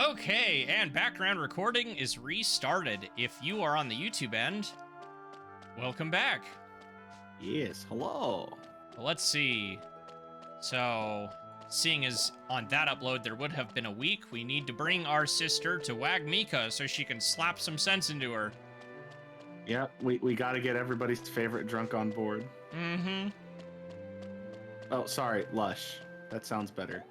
Okay, and background recording is restarted. If you are on the YouTube end, welcome back. Yes, hello. Well, let's see. So, seeing as on that upload there would have been a week, we need to bring our sister to Wagmika so she can slap some sense into her. Yep, we got to get everybody's favorite drunk on board. Mm-hmm. Oh, sorry, Lush. That sounds better.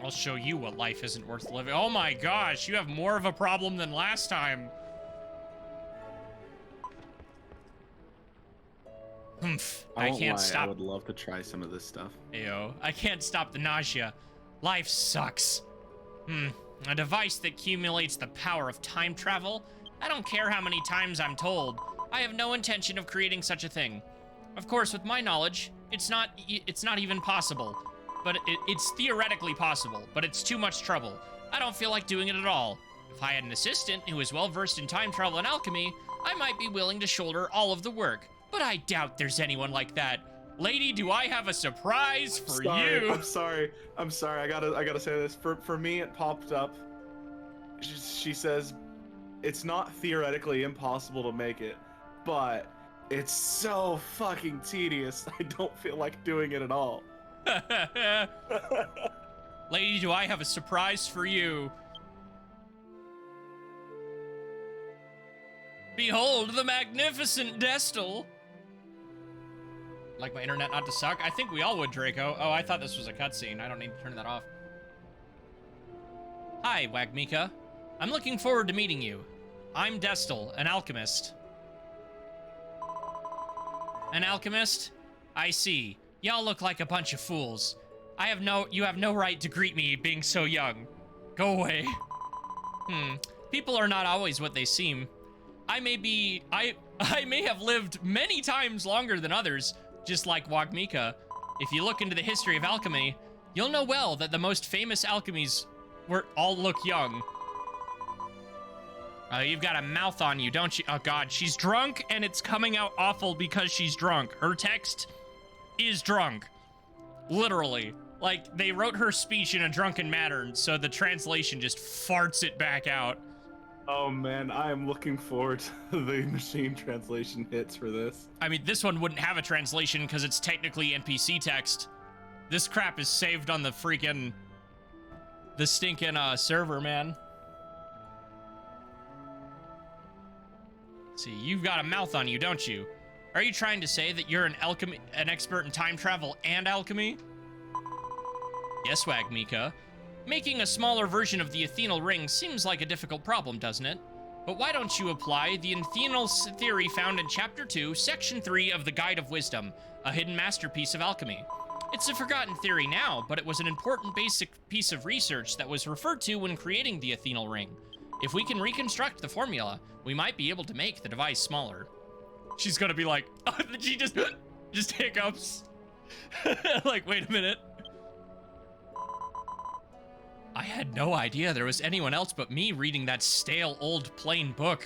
I'll show you what life isn't worth living. Oh my gosh, you have more of a problem than last time. Humph. I can't stop. I would love to try some of this stuff. Ew. I can't stop the nausea. Life sucks. A device that accumulates the power of time travel? I don't care how many times I'm told. I have no intention of creating such a thing. Of course, with my knowledge, it's not even possible. But it's theoretically possible, but it's too much trouble. I don't feel like doing it at all. If I had an assistant who is well versed in time travel and alchemy, I might be willing to shoulder all of the work. But I doubt there's anyone like that. Lady, do I have a surprise for you? I'm sorry. I gotta say this. For me, it popped up. She says, it's not theoretically impossible to make it, but it's so fucking tedious. I don't feel like doing it at all. Lady, do I have a surprise for you? Behold the magnificent Destal. Like my internet not to suck? I think we all would, Draco. Oh, I thought this was a cutscene. I don't need to turn that off. Hi, Wagmika. I'm looking forward to meeting you. I'm Destal, an alchemist. An alchemist? I see. Y'all look like a bunch of fools. You have no right to greet me being so young. Go away. People are not always what they seem. I may have lived many times longer than others, just like Wagmika. If you look into the history of alchemy, you'll know well that the most famous alchemies all look young. You've got a mouth on you, don't you? Oh god, she's drunk and it's coming out awful because she's drunk. Her text is drunk. Literally. Like, they wrote her speech in a drunken manner, so the translation just farts it back out. Oh man, I am looking forward to the machine translation hits for this. I mean, this one wouldn't have a translation because it's technically NPC text. This crap is saved on the freaking... the stinking server, man. See, you've got a mouth on you, don't you? Are you trying to say that you're an expert in time travel and alchemy? Yes, Wagmika. Making a smaller version of the Athenal ring seems like a difficult problem, doesn't it? But why don't you apply the Athenal theory found in Chapter 2, Section 3 of the Guide of Wisdom, a hidden masterpiece of alchemy? It's a forgotten theory now, but it was an important basic piece of research that was referred to when creating the Athenal ring. If we can reconstruct the formula, we might be able to make the device smaller. She's gonna be like, oh, she just hiccups. Like, wait a minute. I had no idea there was anyone else but me reading that stale, old, plain book.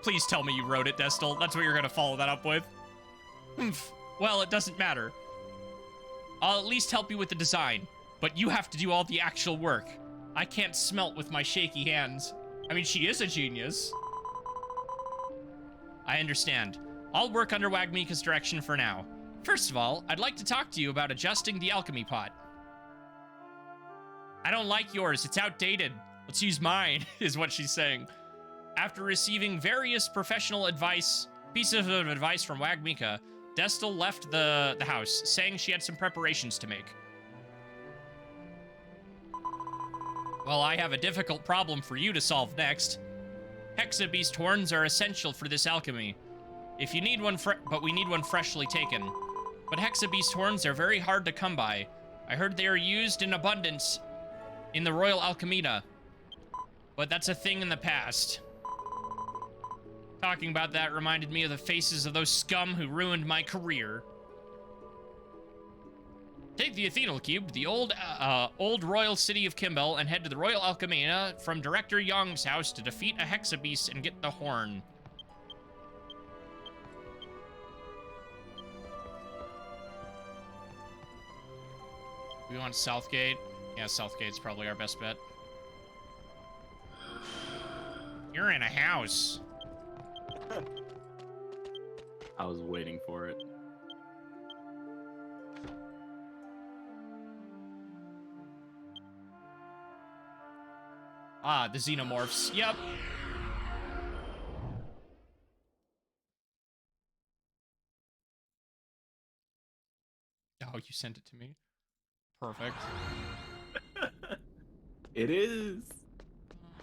Please tell me you wrote it, Destal. That's what you're gonna follow that up with. Well, it doesn't matter. I'll at least help you with the design, but you have to do all the actual work. I can't smelt with my shaky hands. I mean, she is a genius. I understand. I'll work under Wagmika's direction for now. First of all, I'd like to talk to you about adjusting the alchemy pot. I don't like yours, it's outdated. Let's use mine, is what she's saying. After receiving various professional pieces of advice from Wagmika, Destal left the house, saying she had some preparations to make. Well, I have a difficult problem for you to solve next. Hexabeast horns are essential for this alchemy. If you need one, but we need one freshly taken. But Hexabeast horns are very hard to come by. I heard they are used in abundance in the Royal Alchemida. But that's a thing in the past. Talking about that reminded me of the faces of those scum who ruined my career. Take the Athenal Cube, the old royal city of Kimball, and head to the Royal Alchemida from Director Young's house to defeat a Hexabeast and get the horn. We want Southgate. Yeah, Southgate's probably our best bet. You're in a house. I was waiting for it. Ah, the xenomorphs. Yep. Oh, you sent it to me. Perfect. It is.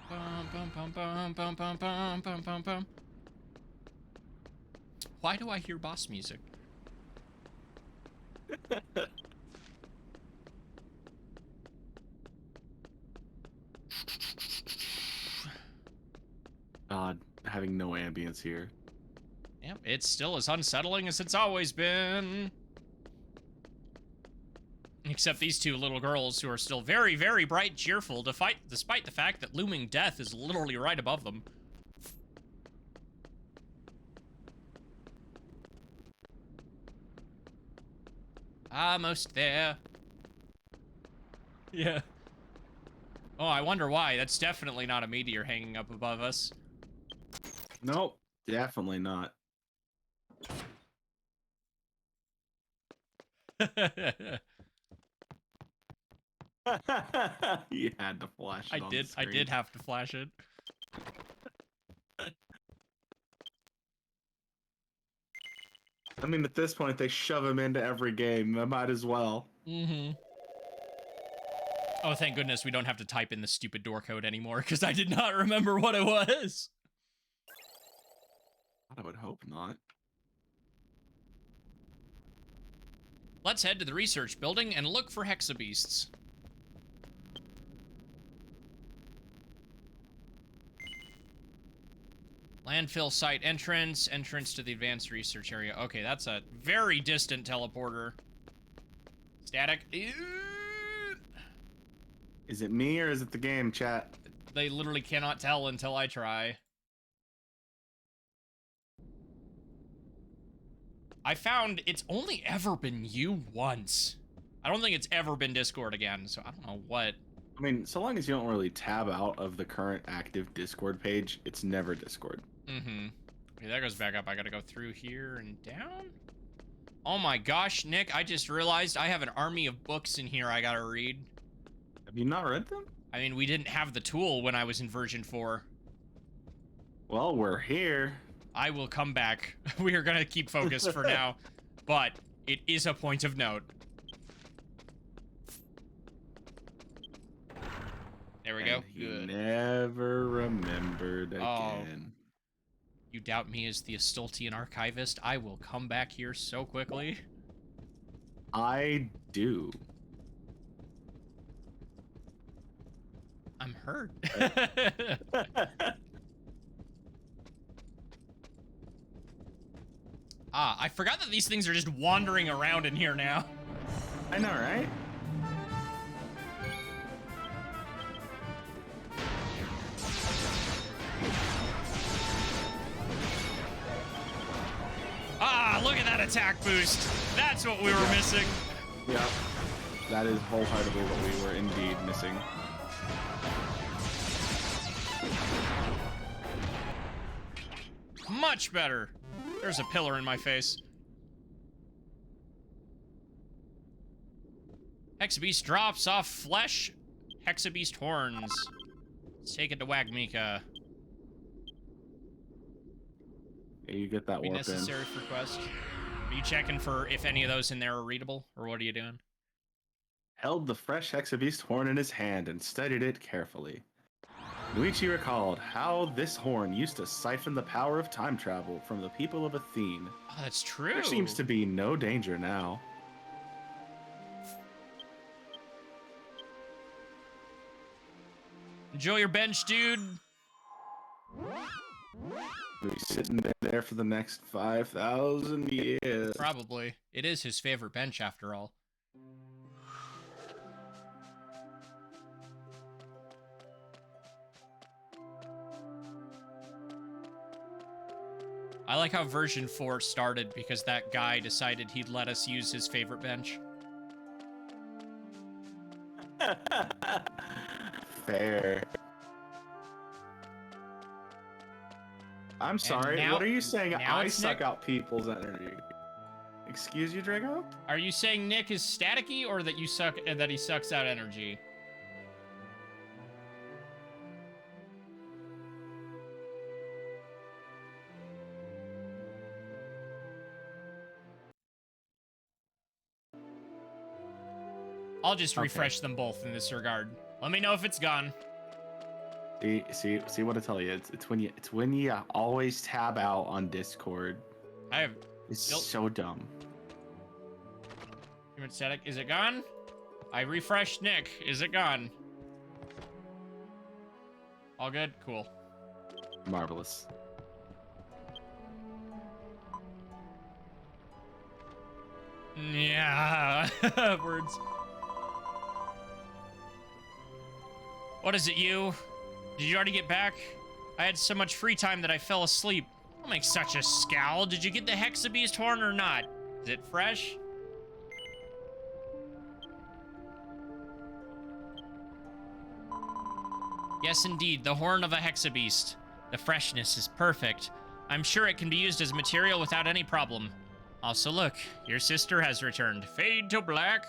Bum, bum, bum, bum, bum, bum, bum, bum, bum, bum. Why do I hear boss music? God, having no ambience here. Yep, it's still as unsettling as it's always been. Except these two little girls who are still very, very bright and cheerful despite the fact that looming death is literally right above them. Almost there. Yeah. Oh, I wonder why. That's definitely not a meteor hanging up above us. Nope, definitely not. You had to flash it on the I screen. did have to flash it. I mean, at this point, they shove him into every game. I might as well. Mm-hmm. Oh, thank goodness we don't have to type in the stupid door code anymore, because I did not remember what it was. I would hope not. Let's head to the research building and look for hexabeasts. Landfill site entrance to the advanced research area. Okay, that's a very distant teleporter. Static. Is it me or is it the game, chat? They literally cannot tell until I try. I found it's only ever been you once. I don't think it's ever been Discord again, so I don't know what. I mean, so long as you don't really tab out of the current active Discord page, it's never Discord. Mm-hmm. Okay, that goes back up. I gotta go through here and down. Oh my gosh, Nick, I just realized I have an army of books in here I gotta read. Have you not read them? I mean, we didn't have the tool when I was in version 4. Well, we're here. I will come back. We are gonna keep focused for now, but it is a point of note. There we go. He Good. never remembered again. You doubt me as the Astoltian archivist? I will come back here so quickly. I do. I'm hurt. I forgot that these things are just wandering around in here now. I know, right? Look at that attack boost. That's what we were missing. Yeah. That is wholeheartedly what we were indeed missing. Much better. There's a pillar in my face. Hexabeast drops off flesh. Hexabeast horns. Let's take it to Wagmika. Yeah, you get that Be warp necessary for quest. Are you checking for if any of those in there are readable, or what are you doing? Held the fresh Hexabeast horn in his hand and studied it carefully. Luigi recalled how this horn used to siphon the power of time travel from the people of Athene. Oh, that's true. There seems to be no danger now. Enjoy your bench, dude. We'll be sitting there for the next 5,000 years. Probably. It is his favorite bench, after all. I like how version 4 started because that guy decided he'd let us use his favorite bench. fair. I'm sorry. now- What are you saying? now I it's suck Nick? out people's energy. Excuse you, Drago? Are you saying Nick is staticky, or that you suck that he sucks out energy? I'll just refresh them both in this regard. Let me know if it's gone. See what I tell you. It's when you always tab out on Discord. It's so dumb. Human static. Is it gone? I refreshed Nick. Is it gone? All good? Cool. Marvelous. Yeah. Words. What is it, you? Did you already get back? I had so much free time that I fell asleep. Don't make such a scowl. Did you get the Hexabeast horn or not? Is it fresh? Yes, indeed. The horn of a Hexabeast. The freshness is perfect. I'm sure it can be used as material without any problem. Also, look. Your sister has returned. Fade to black.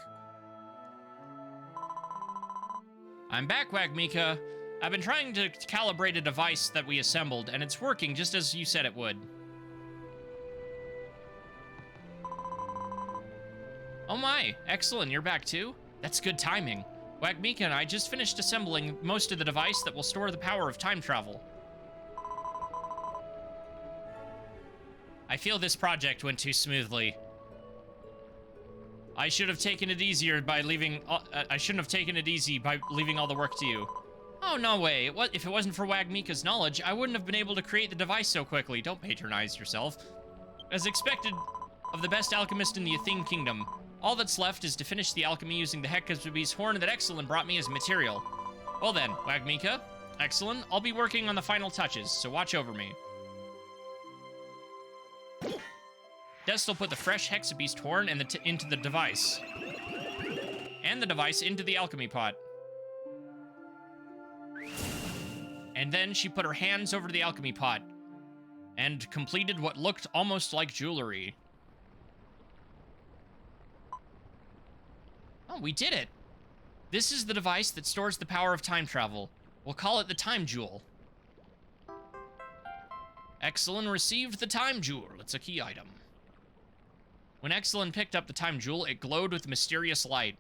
I'm back, Wagmika. I've been trying to calibrate a device that we assembled, and it's working just as you said it would. Oh my, Exalin, you're back too? That's good timing. Wagmika and I just finished assembling most of the device that will store the power of time travel. I feel this project went too smoothly. I should have taken it easier by leaving. I shouldn't have taken it easy by leaving all the work to you. Oh, no way. If it wasn't for Wagmika's knowledge, I wouldn't have been able to create the device so quickly. Don't patronize yourself. As expected of the best alchemist in the Athene Kingdom, all that's left is to finish the alchemy using the Hecabe's horn that Exalin brought me as material. Well then, Wagmika, Exalin, I'll be working on the final touches, so watch over me. Destil put the fresh Hexabeast horn into the device. And the device into the alchemy pot. And then she put her hands over the alchemy pot and completed what looked almost like jewelry. Oh, we did it! This is the device that stores the power of time travel. We'll call it the Time Jewel. Exalin received the Time Jewel. It's a key item. When Exalin picked up the Time Jewel, it glowed with mysterious light.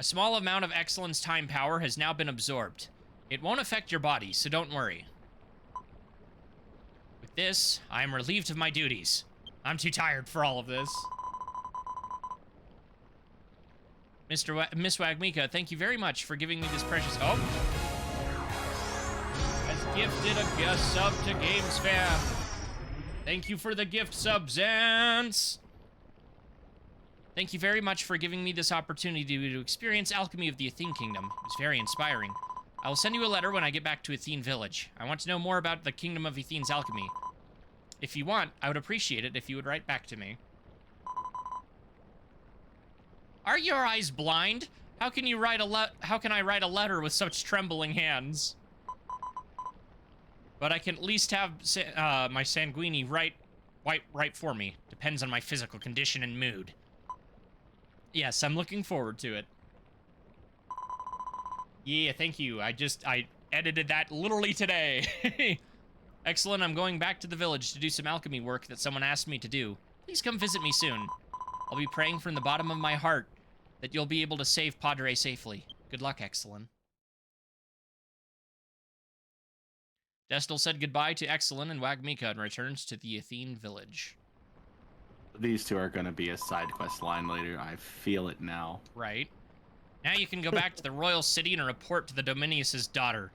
A small amount of Exalin's time power has now been absorbed. It won't affect your body, so don't worry. With this, I am relieved of my duties. I'm too tired for all of this. Miss Wagmika, thank you very much for giving me this precious... Oh! Has gifted a guest sub to Games Fam. Thank you for the gift sub, Zance! Thank you very much for giving me this opportunity to experience alchemy of the Athene Kingdom. It was very inspiring. I will send you a letter when I get back to Athene Village. I want to know more about the Kingdom of Athene's alchemy. If you want, I would appreciate it if you would write back to me. Are your eyes blind? How can you write how can I write a letter with such trembling hands? But I can at least have my Sanguini write for me. Depends on my physical condition and mood. Yes, I'm looking forward to it. Yeah, thank you. I edited that literally today. Excellent, I'm going back to the village to do some alchemy work that someone asked me to do. Please come visit me soon. I'll be praying from the bottom of my heart that you'll be able to save Padre safely. Good luck, Exalin. Destil said goodbye to Exalin and Wagmika and returns to the Athene village. These two are going to be a side quest line later. I feel it now. Right. Now you can go back to the royal city and report to the Dominius's daughter.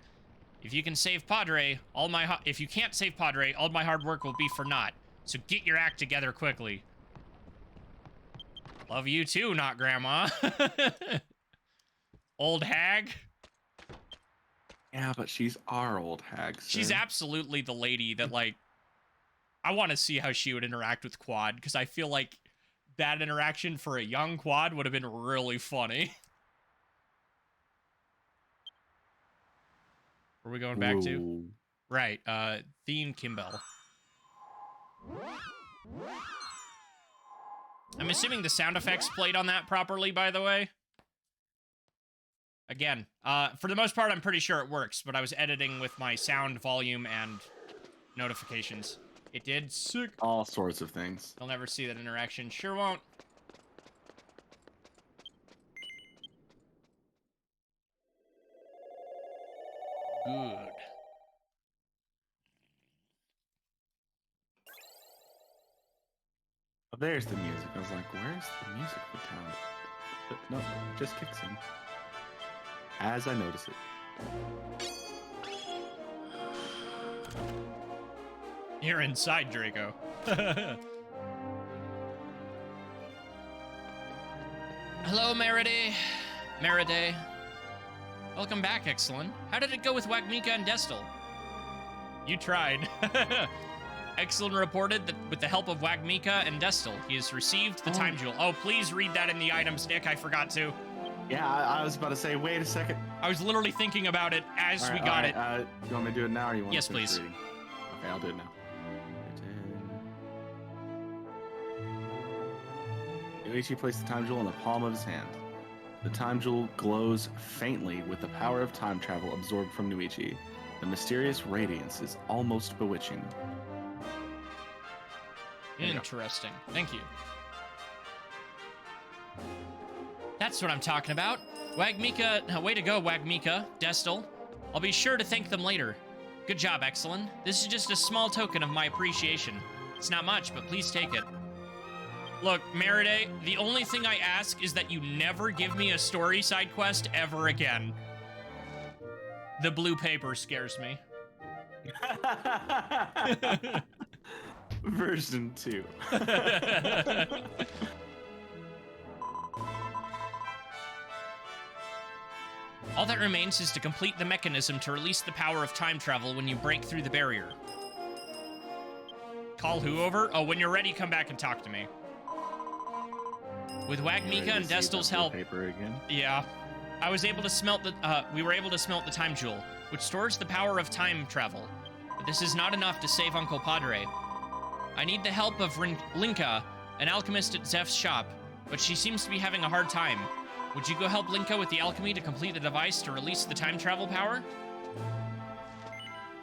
If you can save Padre, if you can't save Padre, all my hard work will be for naught. So get your act together quickly. Love you too, not Grandma. Old hag. Yeah, but she's our old hag. Sir. She's absolutely the lady that, like, I want to see how she would interact with Quad, because I feel like that interaction for a young Quad would have been really funny. Where are we going back to? Ooh. Right, Theme Kimbell. I'm assuming the sound effects played on that properly, by the way. Again, for the most part, I'm pretty sure it works, but I was editing with my sound volume and notifications. It did. Sick. All sorts of things. You'll never see that interaction. Sure won't. Good. Oh, there's the music. I was like, where's the music for town? But no, it just kicks in. As I notice it. You're inside, Draco. Hello, Meriday. Welcome back, Exalin. How did it go with Wagmika and Destal? You tried. Exalin reported that with the help of Wagmika and Destal, he has received the time jewel. Oh, please read that in the items, Nick. I forgot to. Yeah, I was about to say, wait a second. I was literally thinking about it as we got it. You want me to do it now, or you want Yes, to finish please. reading? Okay, I'll do it now. Yoichi placed the time jewel in the palm of his hand. The time jewel glows faintly with the power of time travel absorbed from Nuichi. The mysterious radiance is almost bewitching. Interesting. Thank you. That's what I'm talking about. Wagmika, way to go, Wagmika, Destal. I'll be sure to thank them later. Good job, Exalin. This is just a small token of my appreciation. It's not much, but please take it. Look, Meriday, the only thing I ask is that you never give me a story side quest ever again. The blue paper scares me. Version 2. All that remains is to complete the mechanism to release the power of time travel when you break through the barrier. Call who over? Oh, when you're ready, come back and talk to me. With Wagmika and Destal's help, Paper again? yeah, I was able to smelt the. We were able to smelt the time jewel, which stores the power of time travel. But this is not enough to save Uncle Padre. I need the help of Linka, an alchemist at Zeph's shop, but she seems to be having a hard time. Would you go help Linka with the alchemy to complete the device to release the time travel power?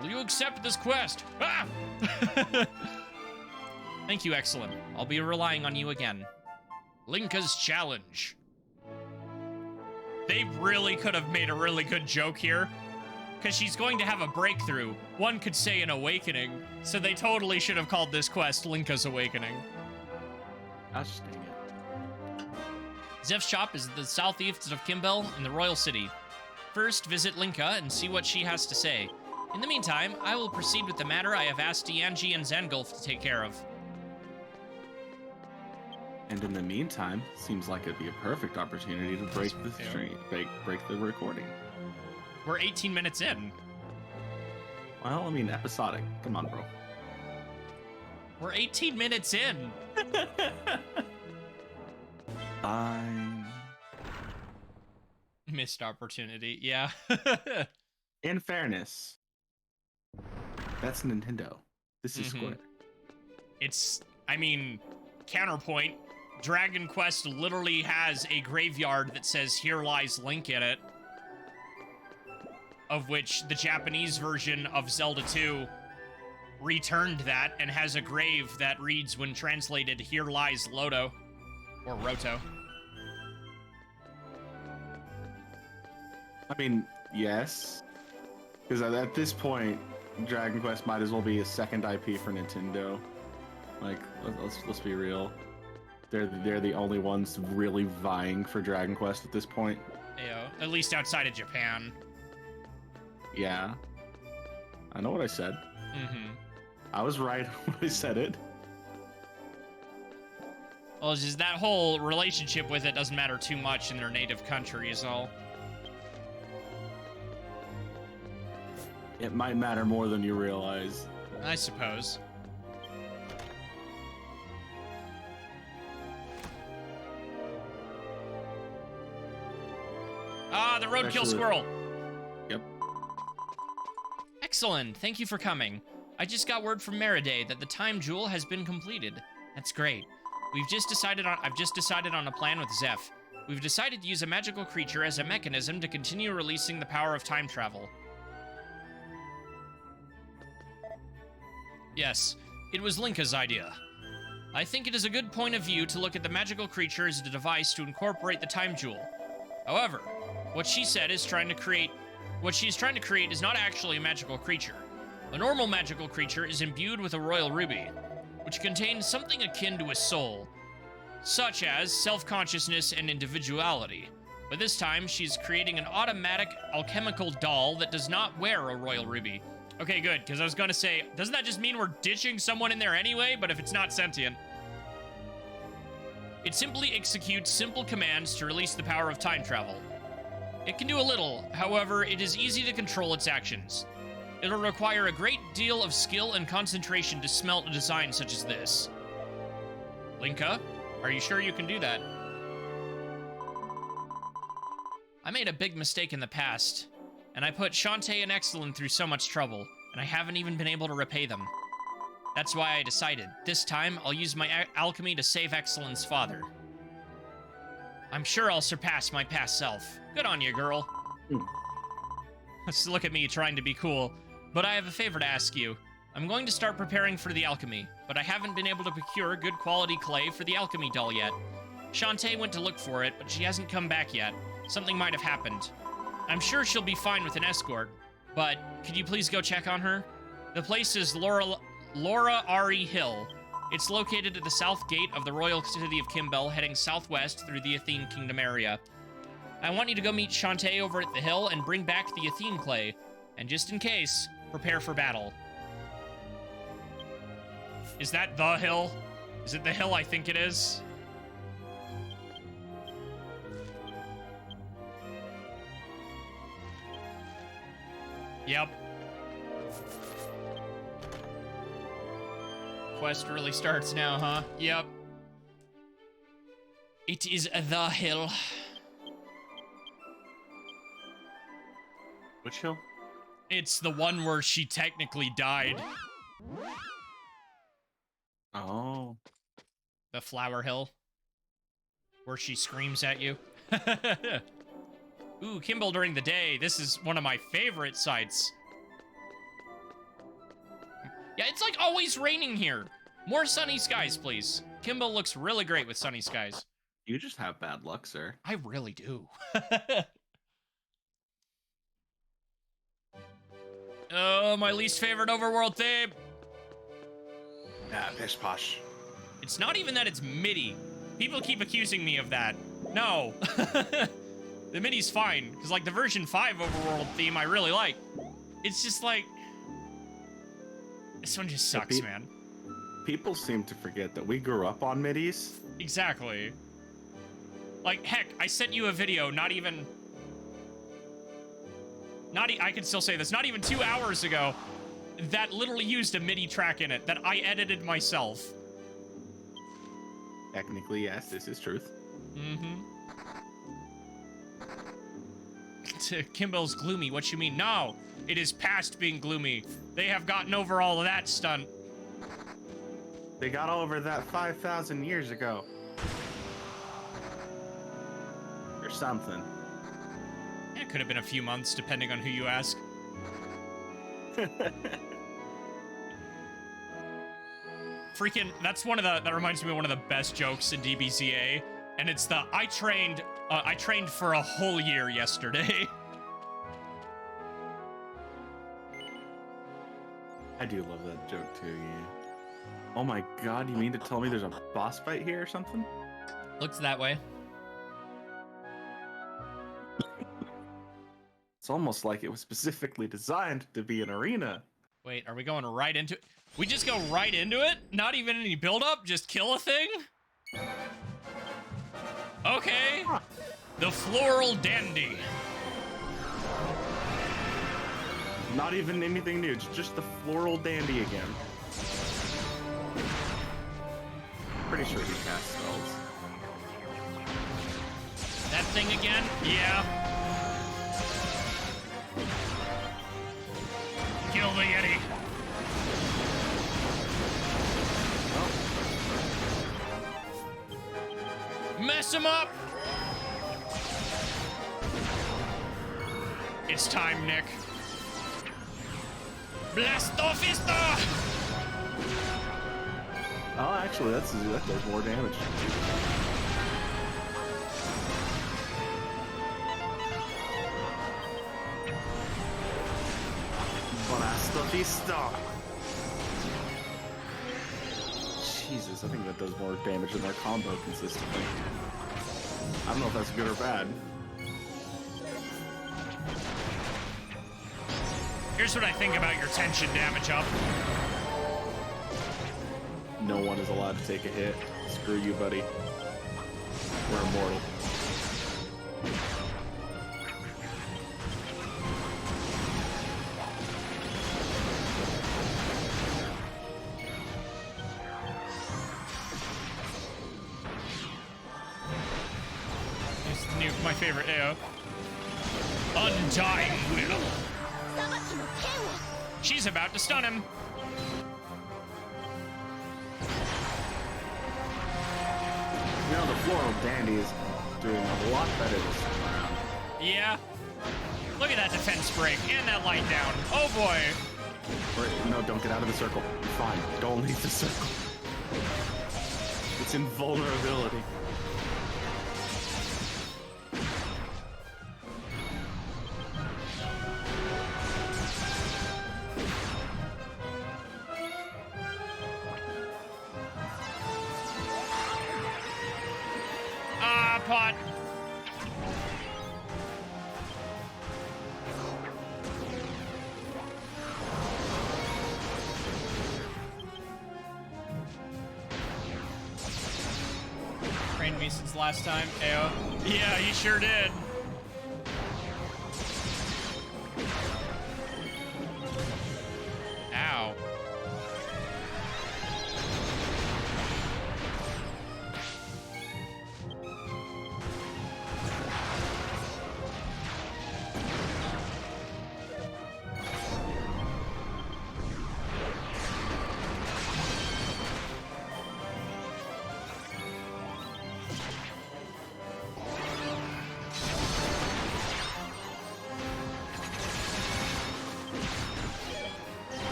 Will you accept this quest? Ah! Thank you, Exalin. I'll be relying on you again. Linka's challenge. They really could have made a really good joke here. Because she's going to have a breakthrough. One could say an awakening. So they totally should have called this quest Linka's Awakening. Gosh dang it. Zeph's shop is the southeast of Kimbell in the Royal City. First, visit Linka and see what she has to say. In the meantime, I will proceed with the matter I have asked Dianji and Zangulf to take care of. And in the meantime, seems like it'd be a perfect opportunity to break the stream, break the recording. We're 18 minutes in. Well, I mean, episodic. Come on, bro. We're 18 minutes in. Fine. Missed opportunity, yeah. In fairness, that's Nintendo. This is Square. It's, I mean, counterpoint. Dragon Quest literally has a graveyard that says, "Here lies Link" in it. Of which the Japanese version of Zelda 2 returned that and has a grave that reads, when translated, "Here lies Loto." Or Roto. I mean, yes. Because at this point, Dragon Quest might as well be a second IP for Nintendo. Like, let's be real. They're the only ones really vying for Dragon Quest at this point. Ayo, at least outside of Japan. Yeah. I know what I said. I was right when I said it. Well, it's just that whole relationship with it doesn't matter too much in their native country is all. It might matter more than you realize. I suppose. Ah, the roadkill Actually- squirrel. Yep. Exalin, thank you for coming. I just got word from Meriday that the time jewel has been completed. That's great. I've just decided on a plan with Zeph. We've decided to use a magical creature as a mechanism to continue releasing the power of time travel. Yes, it was Linka's idea. I think it is a good point of view to look at the magical creature as a device to incorporate the time jewel. However, what she's trying to create is not actually a magical creature. A normal magical creature is imbued with a royal ruby, which contains something akin to a soul, such as self-consciousness and individuality. But this time, she's creating an automatic alchemical doll that does not wear a royal ruby. Okay, good, because I was going to say, doesn't that just mean we're ditching someone in there anyway, but if it's not sentient? It simply executes simple commands to release the power of time travel. It can do a little, however, it is easy to control its actions. It'll require a great deal of skill and concentration to smelt a design such as this. Linka, are you sure you can do that? I made a big mistake in the past, and I put Shantae and Exalin through so much trouble, and I haven't even been able to repay them. That's why I decided, this time, I'll use my alchemy to save Exalin's father. I'm sure I'll surpass my past self. Good on you, girl. Let's look at me trying to be cool. But I have a favor to ask you. I'm going to start preparing for the alchemy, but I haven't been able to procure good quality clay for the alchemy doll yet. Shantae went to look for it, but she hasn't come back yet. Something might have happened. I'm sure she'll be fine with an escort, but could you please go check on her? The place is Laura Ari Hill. It's located at the south gate of the royal city of Kimbell, heading southwest through the Athene Kingdom area. I want you to go meet Shantae over at the hill and bring back the Athene clay. And just in case, prepare for battle. Is that the hill? Is it the hill I think it is? Yep. Quest really starts now, huh? Yep. It is the hill. Which hill? It's the one where she technically died. Oh. The flower hill. Where she screams at you. Ooh, Kimbell during the day. This is one of my favorite sights. Yeah, it's like always raining here. More sunny skies, please. Kimbell looks really great with sunny skies. You just have bad luck, sir. I really do. Oh, my least favorite overworld theme. Ah, pish posh. It's not even that it's MIDI. People keep accusing me of that. No. The MIDI's fine, because like the version 5 overworld theme I really like. It's just like... This one just sucks, man. People seem to forget that we grew up on MIDIs. Exactly. Like, heck, I sent you a video not even... I can still say this, not even 2 hours ago, that literally used a MIDI track in it that I edited myself. Technically, yes, this is truth. Mm-hmm. Kimbell's gloomy, what you mean? No, it is past being gloomy. They have gotten over all of that stunt. They got over that 5,000 years ago. Or something. It could have been a few months, depending on who you ask. Freaking, that's that reminds me of one of the best jokes in DBZA, and it's the, I trained for a whole year yesterday. I do love that joke too, yeah. Oh my god, you mean to tell me there's a boss fight here or something? Looks that way. It's almost like it was specifically designed to be an arena. Wait, are we going right into it? We just go right into it? Not even any build-up? Just kill a thing? Okay. Huh. The Floral Dandy. Not even anything new, it's just the Floral Dandy again. Pretty sure he casts spells. That thing again? Yeah. Kill the Yeti. Mess him up. It's time, Nick. Blastofista! Oh, actually, that does more damage. Blastofista! Jesus, I think that does more damage than their combo consistently. I don't know if that's good or bad. Here's what I think about your tension damage up. No one is allowed to take a hit. Screw you, buddy. We're immortal. My favorite AO. Undying Will. She's about to stun him. You know, the Floral Dandy is doing a lot better this time around. Yeah. Look at that defense break and that light down. Oh boy. Wait, no, don't get out of the circle. You're fine. Don't leave the circle. It's invulnerability. Pot. Trained me since last time, AO. Yeah, you sure did. Ow.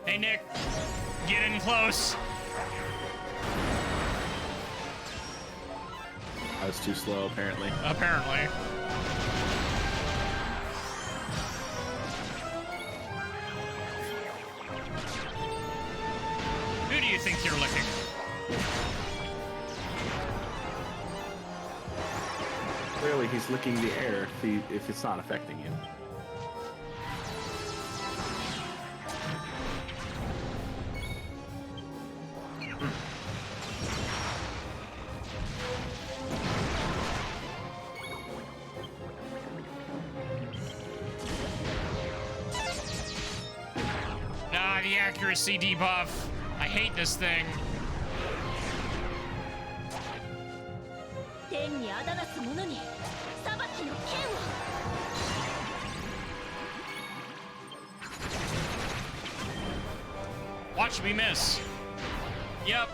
Hey, Nick, get in close. I was too slow, apparently. Apparently. Who do you think you're licking? Clearly, he's licking the air if it's not affecting him. Ah, the accuracy debuff. I hate this thing. Watch me miss. Yep.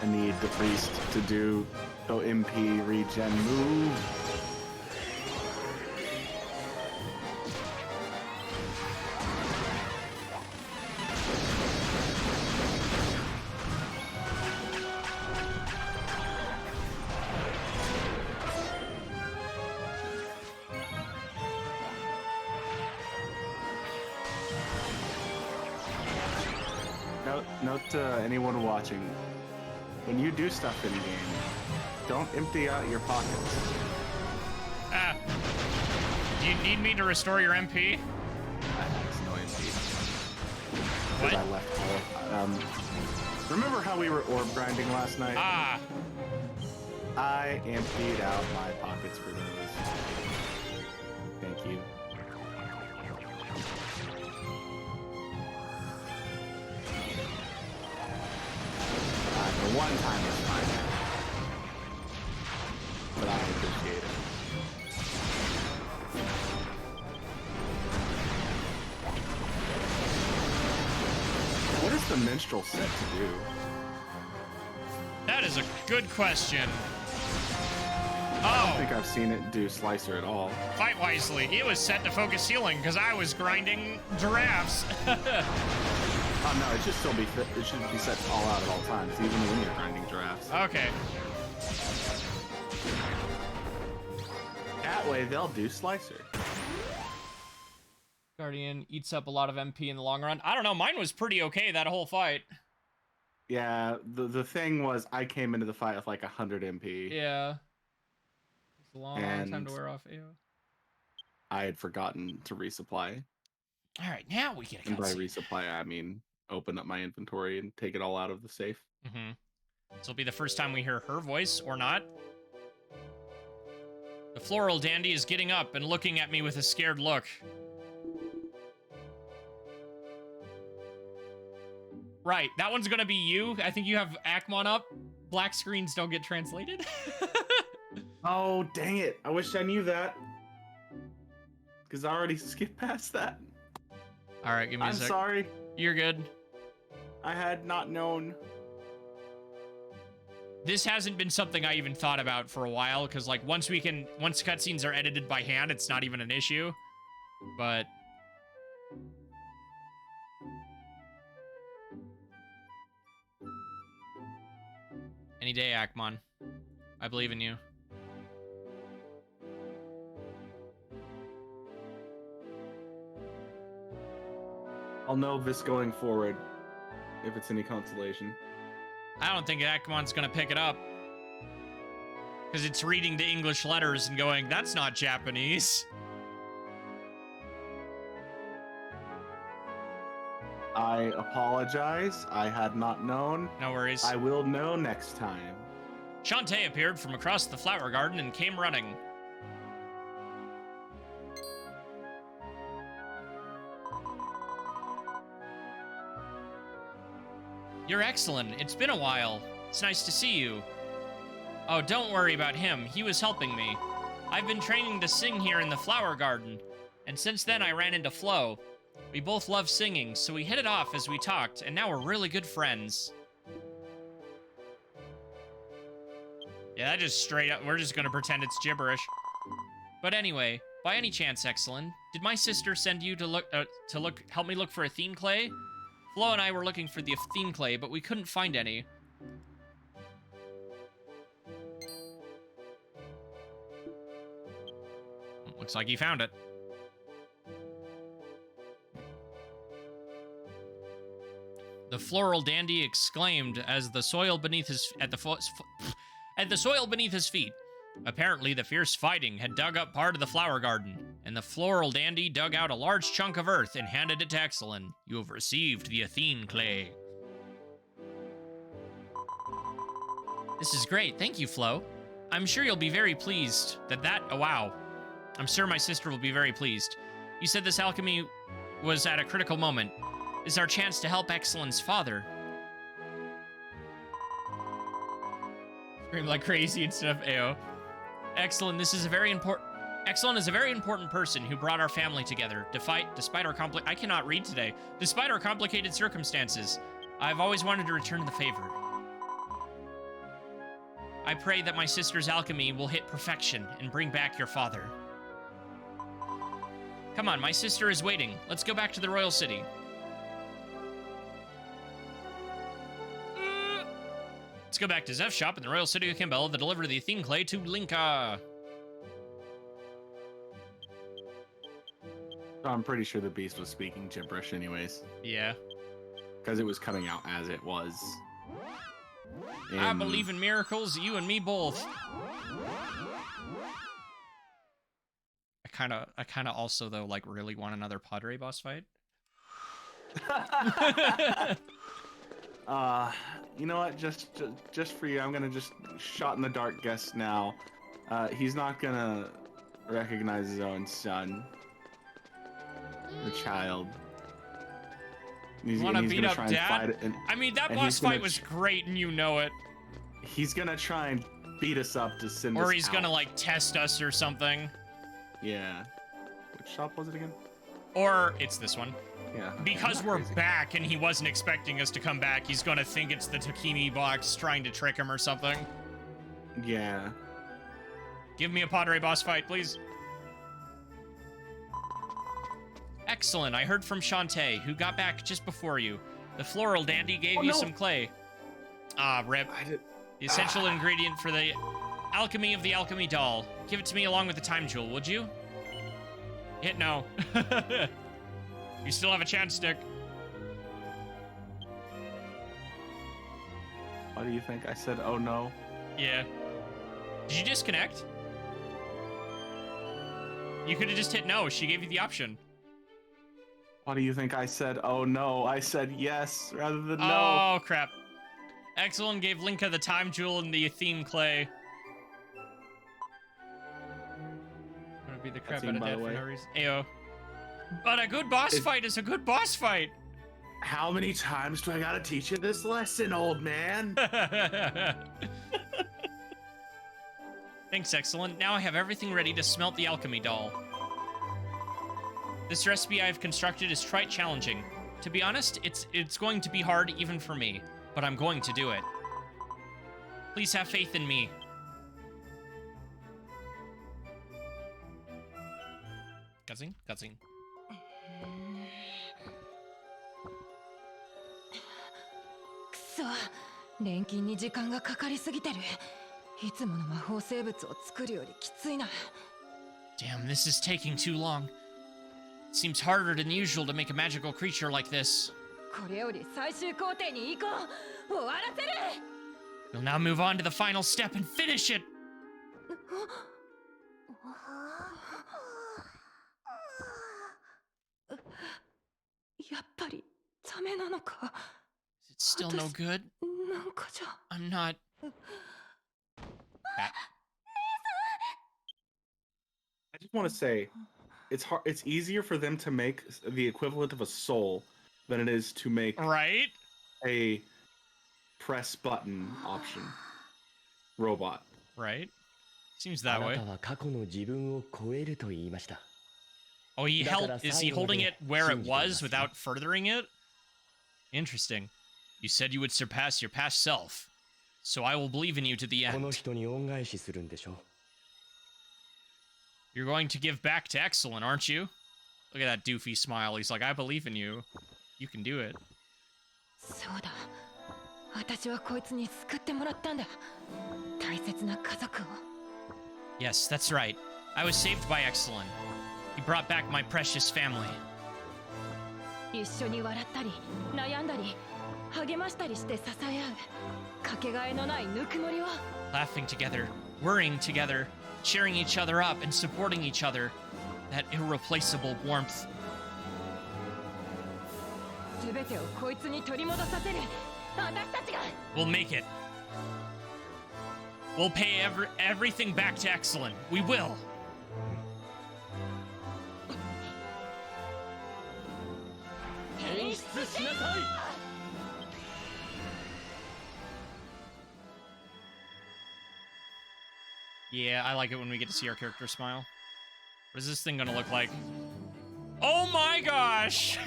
I need the priest to do the MP regen move. Note to anyone watching. When you do stuff in game, don't empty out your pockets. Ah. Do you need me to restore your MP? That's no MP. because I left remember how we were orb grinding last night? Ah. I emptied out my pockets for those. Thank you. The one time is fine. But I appreciate it. What is the minstrel set to do? That is a good question. I don't Oh, think I've seen it do slicer at all. fight wisely. It was set to focus healing because I was grinding giraffes. Oh no, it should still be it should be set to all out at all times, even when you're grinding giraffes. Okay. That way they'll do slicer. Guardian eats up a lot of MP in the long run. I don't know. Mine was pretty okay that whole fight. Yeah, the thing was I came into the fight with like 100 MP. Yeah. It's a long time And to wear off AO. I had forgotten to resupply. All right, now we get a And by cutscene. resupply, I mean open up my inventory and take it all out of the safe. Mm-hmm. This will be the first time we hear her voice, or not. The floral dandy is getting up and looking at me with a scared look. Right, that one's gonna be you. I think you have Akmon up. Black screens don't get translated. Oh, dang it. I wish I knew that. Because I already skipped past that. All right, give me a I'm sec. sorry. You're good. I had not known. This hasn't been something I even thought about for a while, because like once cutscenes are edited by hand, it's not even an issue. But any day, Akmon. I believe in you. I'll know this going forward, if it's any consolation. I don't think Akmon's gonna pick it up. Because it's reading the English letters and going, that's not Japanese. I apologize. I had not known. No worries. I will know next time. Shantae appeared from across the flower garden and came running. You're Exalin. It's been a while. It's nice to see you. Oh, don't worry about him. He was helping me. I've been training to sing here in the flower garden, and since then I ran into Flo. We both love singing, so we hit it off as we talked, and now we're really good friends. Yeah, that just straight up, we're just gonna pretend it's gibberish. But anyway, by any chance, Exalin, did my sister send you to help me look for Athene clay? Flo and I were looking for the Athene clay, but we couldn't find any. Looks like he found it. The floral dandy exclaimed as the soil beneath his the soil beneath his feet. Apparently, the fierce fighting had dug up part of the flower garden, and the floral dandy dug out a large chunk of earth and handed it to Exalin. You have received the Athene clay. This is great. Thank you, Flo. I'm sure you'll be very pleased oh wow. I'm sure my sister will be very pleased. You said this alchemy was at a critical moment. This is our chance to help Exalin's father. Scream like crazy instead of AO. Exalin, Exalin is a very important person who brought our family together. Despite our I cannot read today. Despite our complicated circumstances, I've always wanted to return the favor. I pray that my sister's alchemy will hit perfection and bring back your father. Come on, my sister is waiting. Let's go back to the royal city. Let's go back to Zeph's shop in the royal city of Kimbell to deliver the Athene clay to Linka. I'm pretty sure the beast was speaking gibberish anyways. Yeah. Because it was coming out as it was. I believe in miracles, you and me both. I kind of also, though, like, really want another Padre boss fight. You know what? Just for you, I'm gonna just shot in the dark guess now. He's not gonna recognize his own son, the child. Want to he's beat gonna up try and fight Dad? it, and I mean, that and boss he's gonna fight was great, and you know it. he's gonna try and beat us up to send us Or he's gonna out. like test us or something. Yeah. Which shop was it again? Or it's this one. Yeah. Because not we're crazy. back and he wasn't expecting us to come back, he's gonna think it's the Takimi box trying to trick him or something. Yeah. Give me a Padre boss fight, please. Excellent. I heard from Shantae, who got back just before you. The floral dandy gave you no. some clay. Ah, rip. The essential ingredient for the alchemy of the alchemy doll. Give it to me along with the time jewel, would you? Hit no. You still have a chance, Nick. Why do you think I said, oh no? Yeah. Did you disconnect? You could have just hit no. She gave you the option. Why do you think I said, oh no? I said yes rather than no. Oh, crap. Exalin gave Linka the time jewel and the theme clay. Gonna be the crap out of by Dad the for way. no reason. Ayo. But a good boss fight is a good boss fight. How many times do I gotta teach you this lesson, old man? Thanks, Exalin. Now I have everything ready to smelt the alchemy doll. This recipe I've constructed is quite challenging. To be honest, it's going to be hard even for me, but I'm going to do it. Please have faith in me. Cutscene? Cutscene. くそ、錬金に時間がかかりすぎてる。いつもの魔法生物を作るよりきついな。 Damn, this is taking too long. It seems harder than usual to make a magical creature like this. これより最終工程に行こう。終わらせる。 We'll now move on to the final step and finish it. やっぱりダメなのか。 Is it still no good? なんかじゃ。 I'm not... I just want to say, it's hard. It's easier for them to make the equivalent of a soul than it is to make Right? a press button option robot. Right? Seems that way. あなたは過去の自分を超えると言いました。 Oh, he held... Is he holding it where it was 信じています。 without furthering it? Interesting. You said you would surpass your past self. So I will believe in you to the この end. 人に恩返しするんでしょ。 You're going to give back to Exalin, aren't you? Look at that doofy smile. He's like, I believe in you. You can do it. そうだ。私はこいつに救ってもらったんだ。大切な家族を。 Yes, that's right. I was saved by Exalin. He brought back my precious family. 一緒に笑ったり、悩んだり、励ましたりして支え合う。かけがえのないぬくもりを。 Laughing together, worrying together, cheering each other up, and supporting each other. That irreplaceable warmth. すべてをこいつに取り戻させる。私たちが。 We'll make it. We'll pay everything back to Exalin. We will. Yeah, I like it when we get to see our character smile. What is this thing gonna look like? Oh my gosh!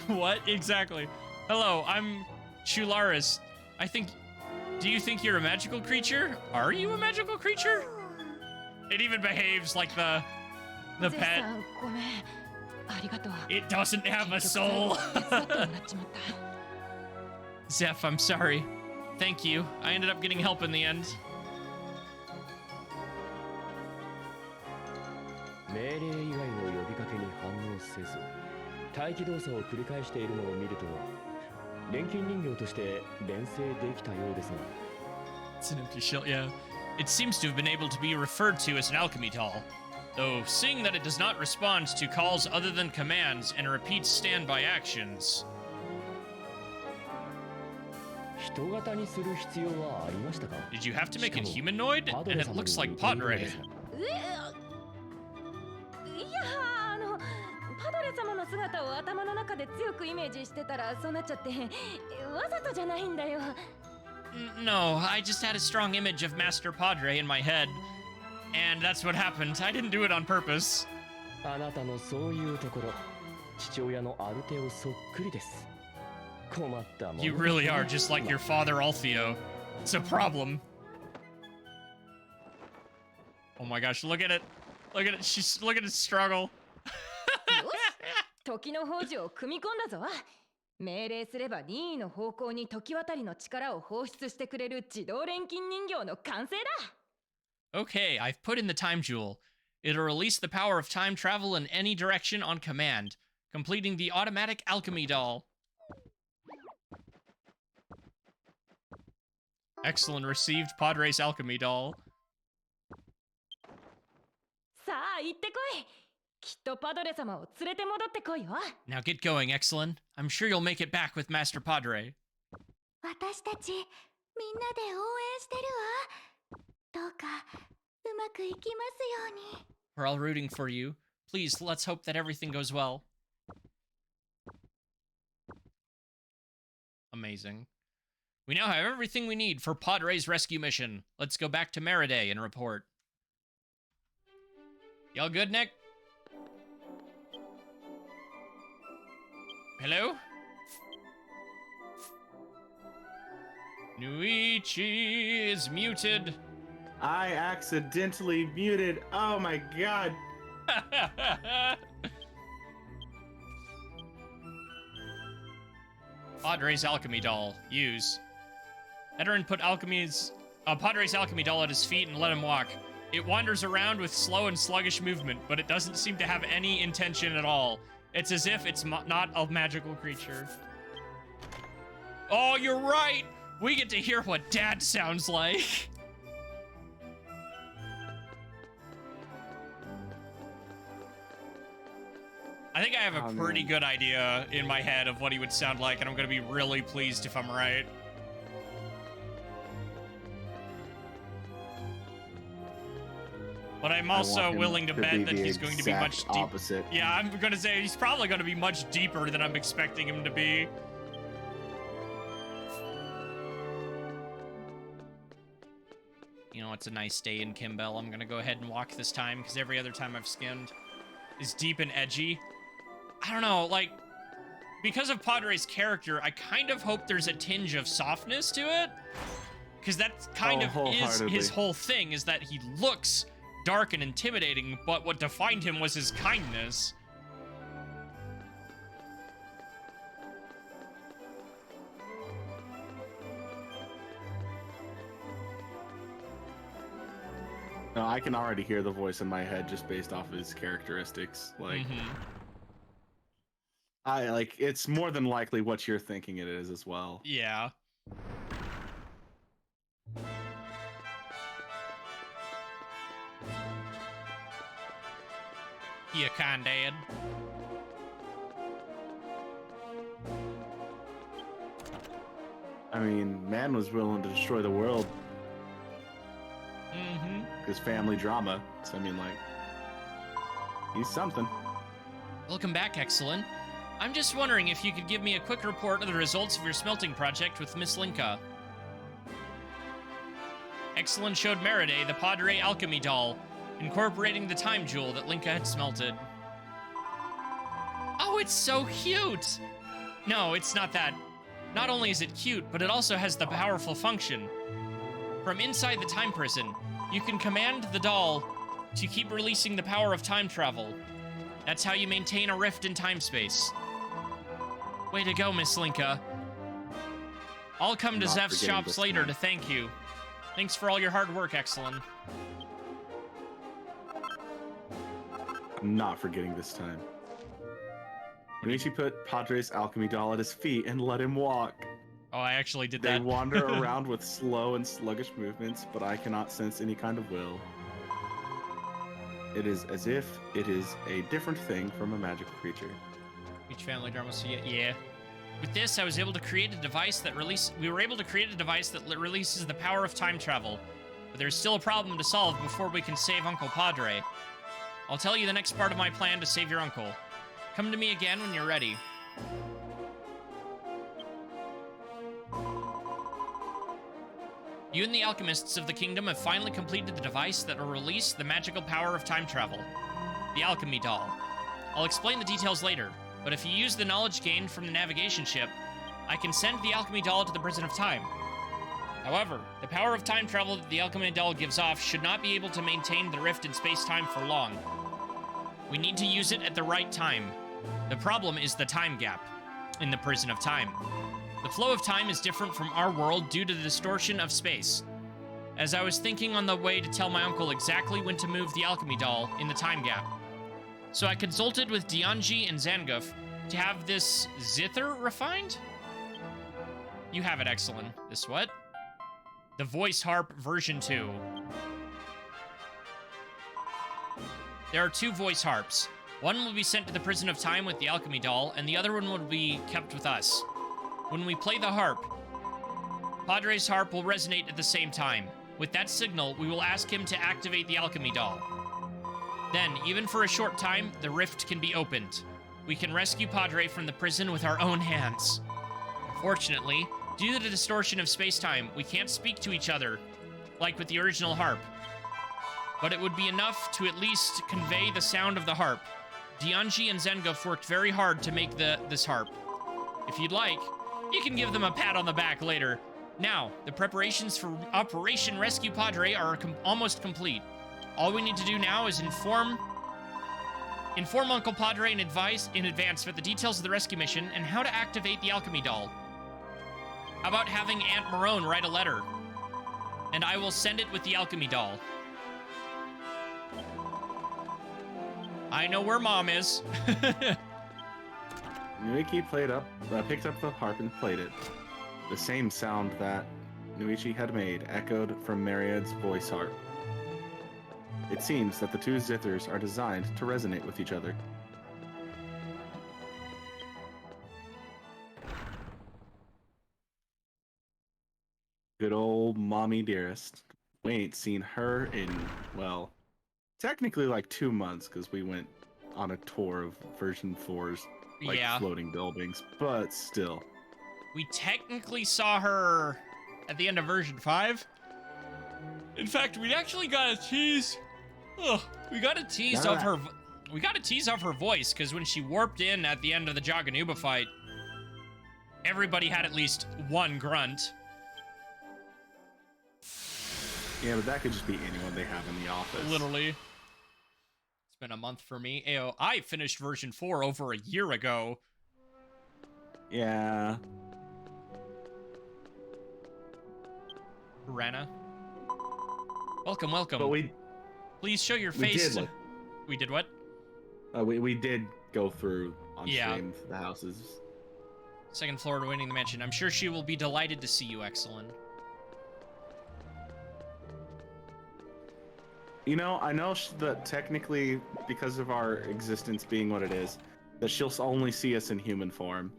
What exactly? Hello, I'm Chularis. Do you think you're a magical creature? Are you a magical creature? It even behaves like the ゼ pet. さん、ごめん。ありがとう。 It doesn't have a soul. 手伝ってもらっちまった。 Zeph, I'm sorry. Thank you. I ended up getting help in the end. 命令以外のせず待機動作を繰り返しているのを見ると錬金人形として錬成できたようですが It's an empty shell, yeah. It seems to have been able to be referred to as an alchemy doll. Though, seeing that it does not respond to calls other than commands and repeats standby actions. 人型にする必要はありましたか Did you have to make it humanoid? And it looks like Padre. いやパドレ様の姿を頭の中で強くイメージしてたらそうなっちゃってわざとじゃないんだよ No, I just had a strong image of Master Padre in my head. And that's what happened. I didn't do it on purpose. あなたのそういうところ父親のアルテオそっくりです困ったもの You really are just like your father, Altheo. It's a problem. Oh my gosh, look at it. Look at it. Look at it struggle. 時の宝珠を組み込んだぞ命令すれば任意の方向に時渡りの力を放出してくれる自動錬金人形の完成だ Okay, I've put in the time jewel. It'll release the power of time travel in any direction on command, completing the automatic alchemy doll. Exalin received Padre's alchemy doll. さあ行ってこいきっとパドレ様を連れて戻ってこいよ Now get going, Exalin. I'm sure you'll make it back with Master Padre. 私たちみんなで応援してるわどうかうまくいきますように We're all rooting for you. Please, let's hope that everything goes well. Amazing. We now have everything we need for Padre's rescue mission. Let's go back to Meriday and report. Y'all good, Nick? Hello? Nuichi is muted. I accidentally muted. Oh my god. Padre's alchemy doll. Use. Veteran put Padre's alchemy doll at his feet and let him walk. It wanders around with slow and sluggish movement, but it doesn't seem to have any intention at all. It's as if it's not a magical creature. Oh, you're right! We get to hear what Dad sounds like. I think I have a pretty good idea in my head of what he would sound like, and I'm gonna be really pleased if I'm right. But I'm also willing to bet that he's going to be much deeper. Yeah, I'm gonna say he's probably gonna be much deeper than I'm expecting him to be. You know, it's a nice day in Kimbell. I'm gonna go ahead and walk this time, because every other time I've skimmed is deep and edgy. I don't know, like, because of Padre's character, I kind of hope there's a tinge of softness to it. Because that kind of is his whole thing, is that he looks dark and intimidating, but what defined him was his kindness. No, I can already hear the voice in my head just based off of his characteristics. Like, it's more than likely what you're thinking it is as well. Yeah. You kind dad. I mean, man was willing to destroy the world. His family drama. So I mean, like, he's something. Welcome back, Exalin. I'm just wondering if you could give me a quick report of the results of your smelting project with Miss Linka. Exalin showed Meriday the Padre alchemy doll, incorporating the time jewel that Linka had smelted. Oh, it's so cute! No, it's not that. Not only is it cute, but it also has the powerful function. From inside the time prison, you can command the doll to keep releasing the power of time travel. That's how you maintain a rift in time-space. Way to go, Miss Linka. I'll come to Zeph's shops later to thank you. Thanks for all your hard work, Exalin. I'm not forgetting this time. Nuichi put Padre's alchemy doll at his feet and let him walk. Oh, I actually did They that. wander around with slow and sluggish movements, but I cannot sense any kind of will. It is as if it is a different thing from a magical creature. Each family drama, so yeah. With this, I was able to create a device that we were able to create a device that releases the power of time travel. But there's still a problem to solve before we can save Uncle Padre. I'll tell you the next part of my plan to save your uncle. Come to me again when you're ready. You and the alchemists of the kingdom have finally completed the device that will release the magical power of time travel. The alchemy doll. I'll explain the details later, but if you use the knowledge gained from the navigation ship, I can send the alchemy doll to the prison of time. However, the power of time travel that the alchemy doll gives off should not be able to maintain the rift in space-time for long. We need to use it at the right time. The problem is the time gap in the prison of time. The flow of time is different from our world due to the distortion of space. As I was thinking on the way to tell my uncle exactly when to move the alchemy doll in the time gap. So I consulted with Dianji and Zangouf to have this zither refined? You have it, Exalin. This what? The voice harp version 2. There are 2 voice harps. One will be sent to the prison of time with the alchemy doll, and the other one will be kept with us. When we play the harp, Padre's harp will resonate at the same time. With that signal, we will ask him to activate the alchemy doll. Then, even for a short time, the rift can be opened. We can rescue Padre from the prison with our own hands. Fortunately, due to the distortion of space-time, we can't speak to each other, like with the original harp. But it would be enough to at least convey the sound of the harp. Dianji and Zangouf worked very hard to make this harp. If you'd like, you can give them a pat on the back later. Now, the preparations for Operation Rescue Padre are almost complete. All we need to do now is inform Uncle Padre in advance about the details of the rescue mission and how to activate the alchemy doll. How about having Aunt Marone write a letter? And I will send it with the alchemy doll. I know where Mom is. Nuichi picked up the harp and played it. The same sound that Nuichi had made echoed from Myriad's voice harp. It seems that the 2 zithers are designed to resonate with each other. Good old mommy dearest. We ain't seen her in, well, technically like 2 months because we went on a tour of version 4's floating buildings, but still. We technically saw her at the end of version 5. In fact, we actually got a tease. We got a tease of her. We got a tease of her voice because when she warped in at the end of the Jaganuba fight, everybody had at least one grunt. Yeah, but that could just be anyone they have in the office. Literally. It's been a month for me. Ayo, I finished version 4 over a year ago. Yeah. Rana. Welcome. But please show your face. We did what? We did go through on stream the houses. 2nd floor to winning the mansion. I'm sure she will be delighted to see you, Exalin. You know, I know that technically, because of our existence being what it is, that she'll only see us in human form.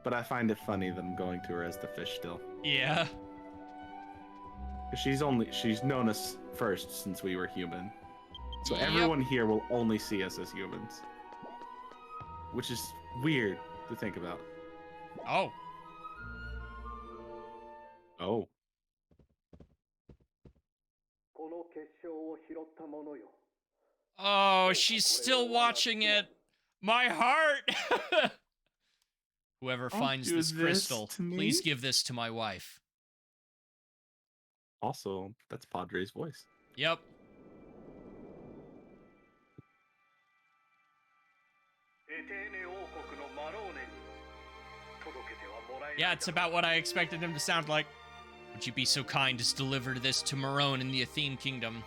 But I find it funny that I'm going to her as the fish still. Yeah. She's known us first since we were human. So everyone here will only see us as humans. Which is weird to think about. Oh. Oh. Oh, she's still watching it. My heart. Whoever finds this crystal, please give this to my wife. Also, that's Padre's voice. Yep. Yeah, it's about what I expected him to sound like. Would you be so kind as to deliver this to Marone in the Athene Kingdom?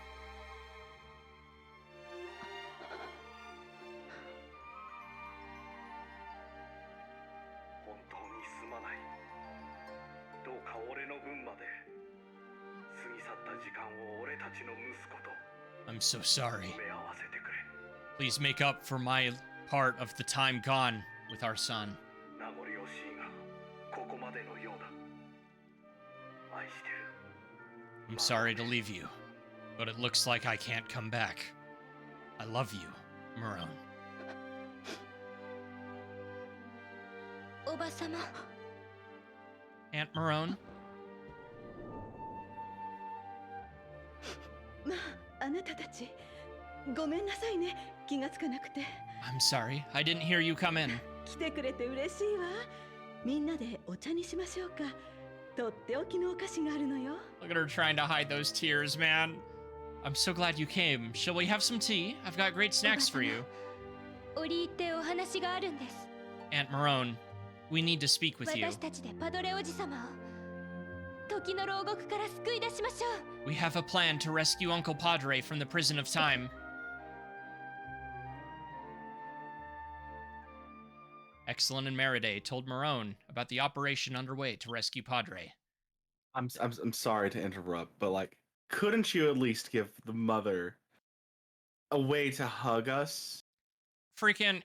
I'm so sorry. Please make up for my part of the time gone with our son. I'm sorry to leave you, but it looks like I can't come back. I love you, Marone. おばさま Aunt Marone? まあ、あなたたちごめんなさいね、気がつかなくて。 I'm sorry, I didn't hear you come in. 来てくれて嬉しいわ。みんなでお茶にしましょうか。とっておきのお菓子があるのよ。 Look at her trying to hide those tears, man. I'm so glad you came. Shall we have some tea? I've got great snacks for you. 折り入ってお話があるんです。 Aunt Marone, we need to speak with you. 私たちでパドレおじさまを時の牢獄から救い出しましょう。 We have a plan to rescue Uncle Padre from the prison of time. Exalin and Meride told Marone about the operation underway to rescue Padre. I'm sorry to interrupt, but like, couldn't you at least give the mother a way to hug us? Freaking...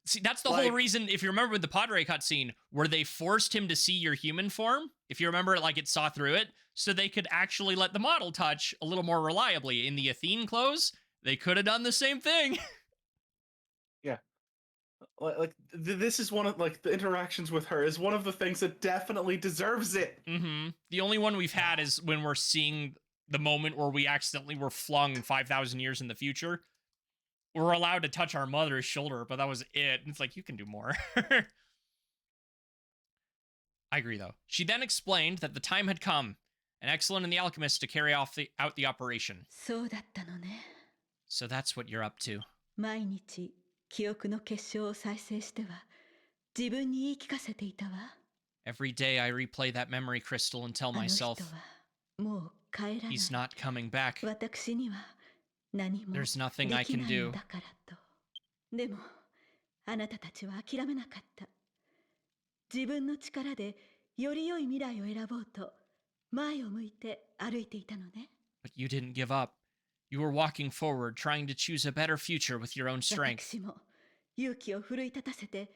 See, that's the Like- whole reason, if you remember with the Padre cutscene, where they forced him to see your human form, if you remember it, like it saw through it, so they could actually let the model touch a little more reliably. In the Athene clothes, they could have done the same thing. This is one of like the interactions with her is one of the things that definitely deserves it. Mm-hmm. The only one we've had is when we're seeing the moment where we accidentally were flung 5,000 years in the future. We're allowed to touch our mother's shoulder, but that was it. It's like, you can do more. I agree, though. She then explained that the time had come, and Exalin and the alchemist to carry out the operation. そうだったのね。 So that's what you're up to. 毎日記憶の結晶を再生しては自分に言い聞かせていたわ。 Every day I replay that memory crystal and tell あの人 myself, はもう帰らない。 he's not coming back. 私には何もで There's き nothing な I い can ん do. だからと。でもあなたたちは諦めなかった。自分の力でより良い未来を選ぼうと前を向いて歩いていたのね。 But you didn't give up. You were walking forward, trying to choose a better future with your own strength. 私も勇気を奮い立たせて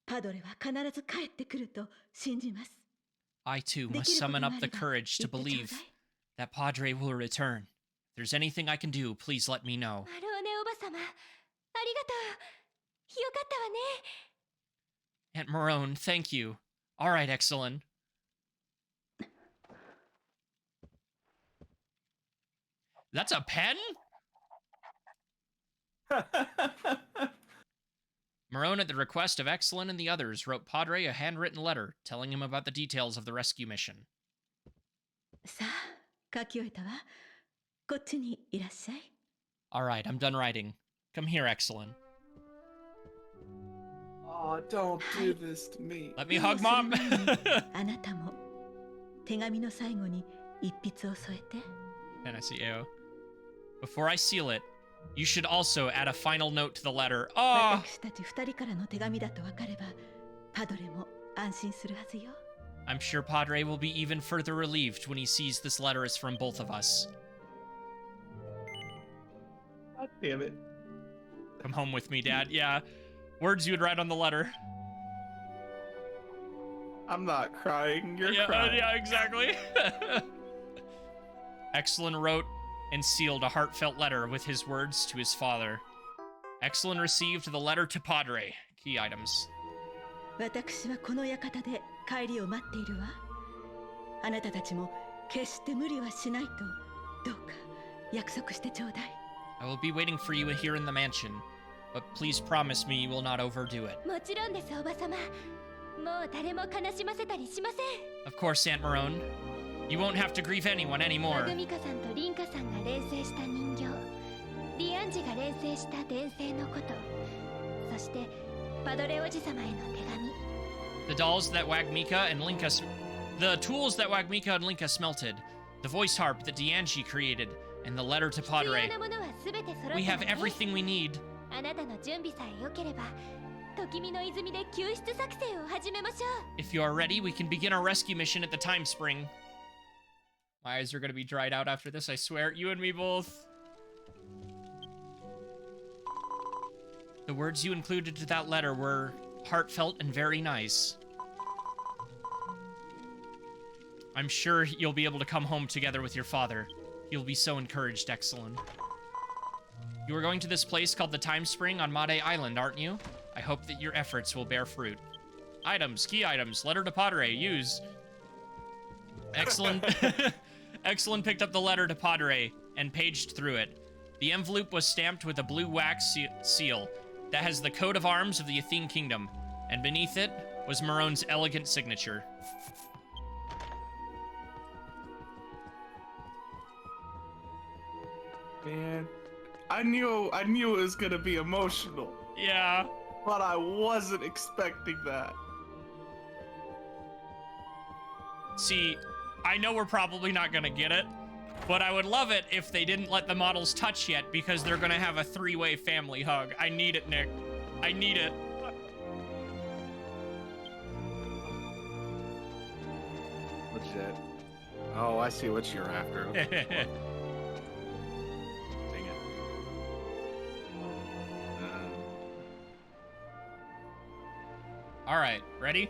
パドレは必ず帰ってくると信じます。 I too で must きること summon が up あ the れば courage 言 to ってちょう believe だい。 that Padre will return. If there's anything I can do, please let me know. マローネおばさま、ありがとう。よかったわね。 Aunt Marone, thank you. All right, Exalin. That's a pen? Marone, at the request of Exalin and the others, wrote Padre a handwritten letter telling him about the details of the rescue mission. さあ書き終えたわ。こっちにいらっしゃい。 All right, I'm done writing. Come here, Exalin. Oh, don't do this to me. Let me hug, Mom. それ前にあなたも手紙の最後に一筆を添えて。 And I see AO. Before I seal it, you should also add a final note to the letter. Oh, 私たち二人からの手紙だと分かればパドレも安心するはずよ。 I'm sure Padre will be even further relieved when he sees this letter is from both of us. God damn it. Come home with me, Dad. Yeah. Words you would write on the letter. I'm not crying. You're Yeah, crying. yeah, exactly. Exalin wrote and sealed a heartfelt letter with his words to his father. Exalin received the letter to Padre. Key items. 私はこの館で帰りを待っているわ。あなたたちも決して無理はしないとどうか約束してちょうだい。 I will be waiting for you here in the mansion, but please promise me you will not overdo it. もちろんです、おばさま。もう誰も悲しませたりしません。 Of course, Aunt Marone. You won't have to grieve anyone マ anymore. グミカさんとリンカさんが錬成した人形、ディアンジが錬成した伝声のこと、そしてパドレおじさまへの手紙。 The dolls that Wagmika and Linka... The tools that Wagmika and Linka smelted, the voice harp that Dianji created, and the letter to 必要 Padre. なものはすべて揃った We の have ね。 everything we need. あなたの準備さえ良ければ、時見の泉で救出作戦を始めましょう。 If you are ready, we can begin our rescue mission at the Time Spring. My eyes are gonna be dried out after this, I swear. You and me both. The words you included to that letter were heartfelt and very nice. I'm sure you'll be able to come home together with your father. You'll be so encouraged, Exalin. You are going to this place called the Time Spring on Made Island, aren't you? I hope that your efforts will bear fruit. Items, key items, letter to Padre, use. Exalin, Exalin picked up the letter to Padre and paged through it. The envelope was stamped with a blue wax seal that has the coat of arms of the Athene Kingdom, and beneath it was Marone's elegant signature. Man, I knew it was gonna be emotional, Yeah. but I wasn't expecting that. See, I know we're probably not gonna get it, but I would love it if they didn't let the models touch yet, because they're gonna have a three-way family hug. I need it, Nick. I need it. Legit. Oh, I see what you're after. Dang it. All right, ready?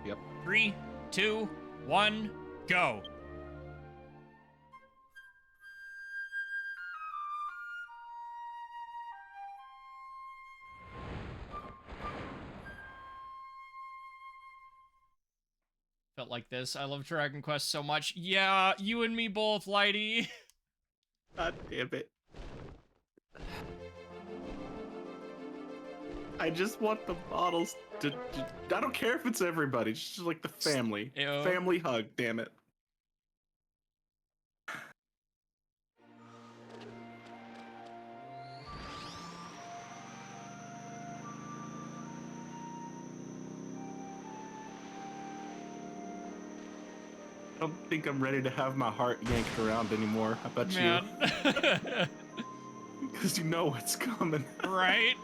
Yep. 3, 2, 1, go. Felt like this. I love Dragon Quest so much. Yeah, you and me both, Lighty. God damn it. I just want the models to I don't care if it's everybody, just like the family. Ew. Family hug, damn it. I don't think I'm ready to have my heart yanked around anymore. How about Man. you? Because you know what's coming. Right?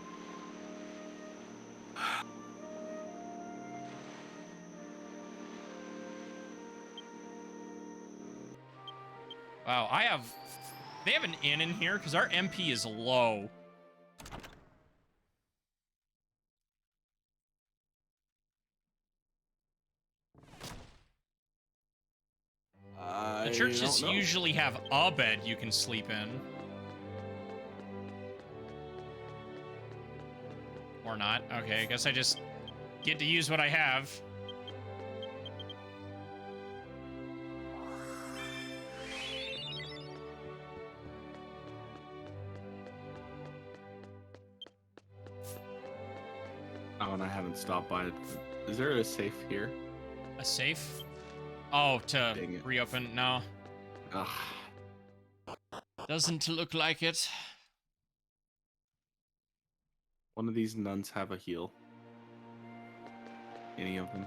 Wow, they have an inn in here because our MP is low. The churches usually have a bed you can sleep in. Or not. Okay, I guess I just get to use what I have. Oh, and I haven't stopped by it. Is there a safe here? A safe? Oh, to Dang it. reopen? No. Ugh. Doesn't look like it. One of these nuns have a heal. Any of them?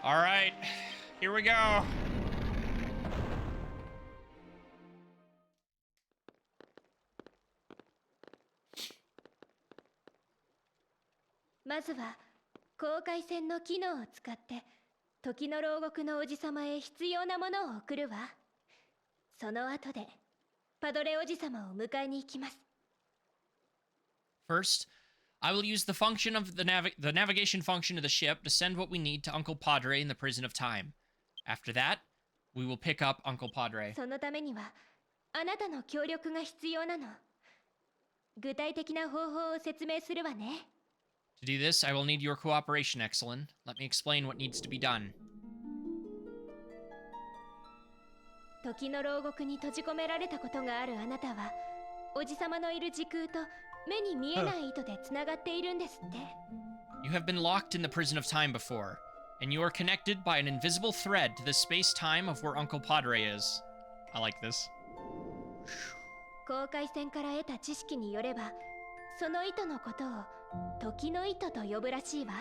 All right, here we go.まずは航海船の機能を使って時の牢獄の王子様へ必要なものを送るわ。その後でパドレ王子様を迎えに行きます。First, I will use the function of the navigation function of the ship to send what we need to Uncle Padre in the prison of time. After that, we will pick up Uncle Padre. そのためにはあなたの協力が必要なの。具体的な方法を説明するわね。To do this, I will need your cooperation, Exalin. Let me explain what needs to be done. 時の牢獄に閉じ込められたことがあるあなたは、おじさまのいる時空と目に見えない糸でつながっているんですって。You have been locked in the prison of time before, and you are connected by an invisible thread to the space-time of where Uncle Padre is. I like this. 航海船から得た知識によれば、その糸のことを時の糸と呼ぶらしいわ。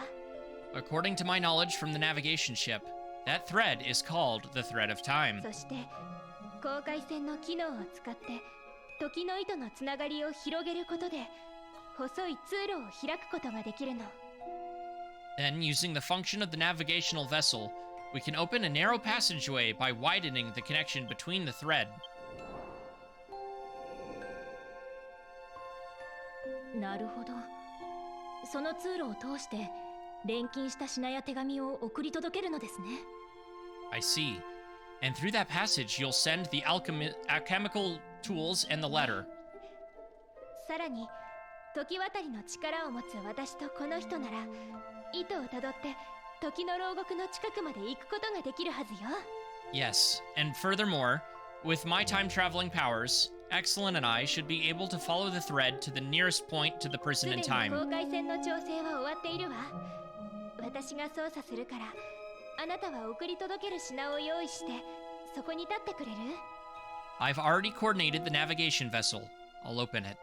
According to my knowledge from the navigation ship, that thread is called the thread of time. そして航海船の機能を使って時の糸のつながりを広げることで細い通路を開くことができるの。 Then, using the function of the navigational vessel, we can open a narrow passageway by widening the connection between the thread. なるほど。その通路を通して錬金した品や手紙を送り届けるのですね。 I see. And through that passage, you'll send the alchemical tools and the letter. さらに時渡りの力を持つ私とこの人なら糸をたどって時の牢獄の近くまで行くことができるはずよ。 Yes, and furthermore, with my time-traveling powers, Exalin and I should be able to follow the thread to the nearest point to the す prison で in に time. 境界線の調整は終わっているわ。私が操作するからあなたは送り届ける品を用意してそこに立ってくれる？ I've already coordinated the navigation vessel. I'll open it.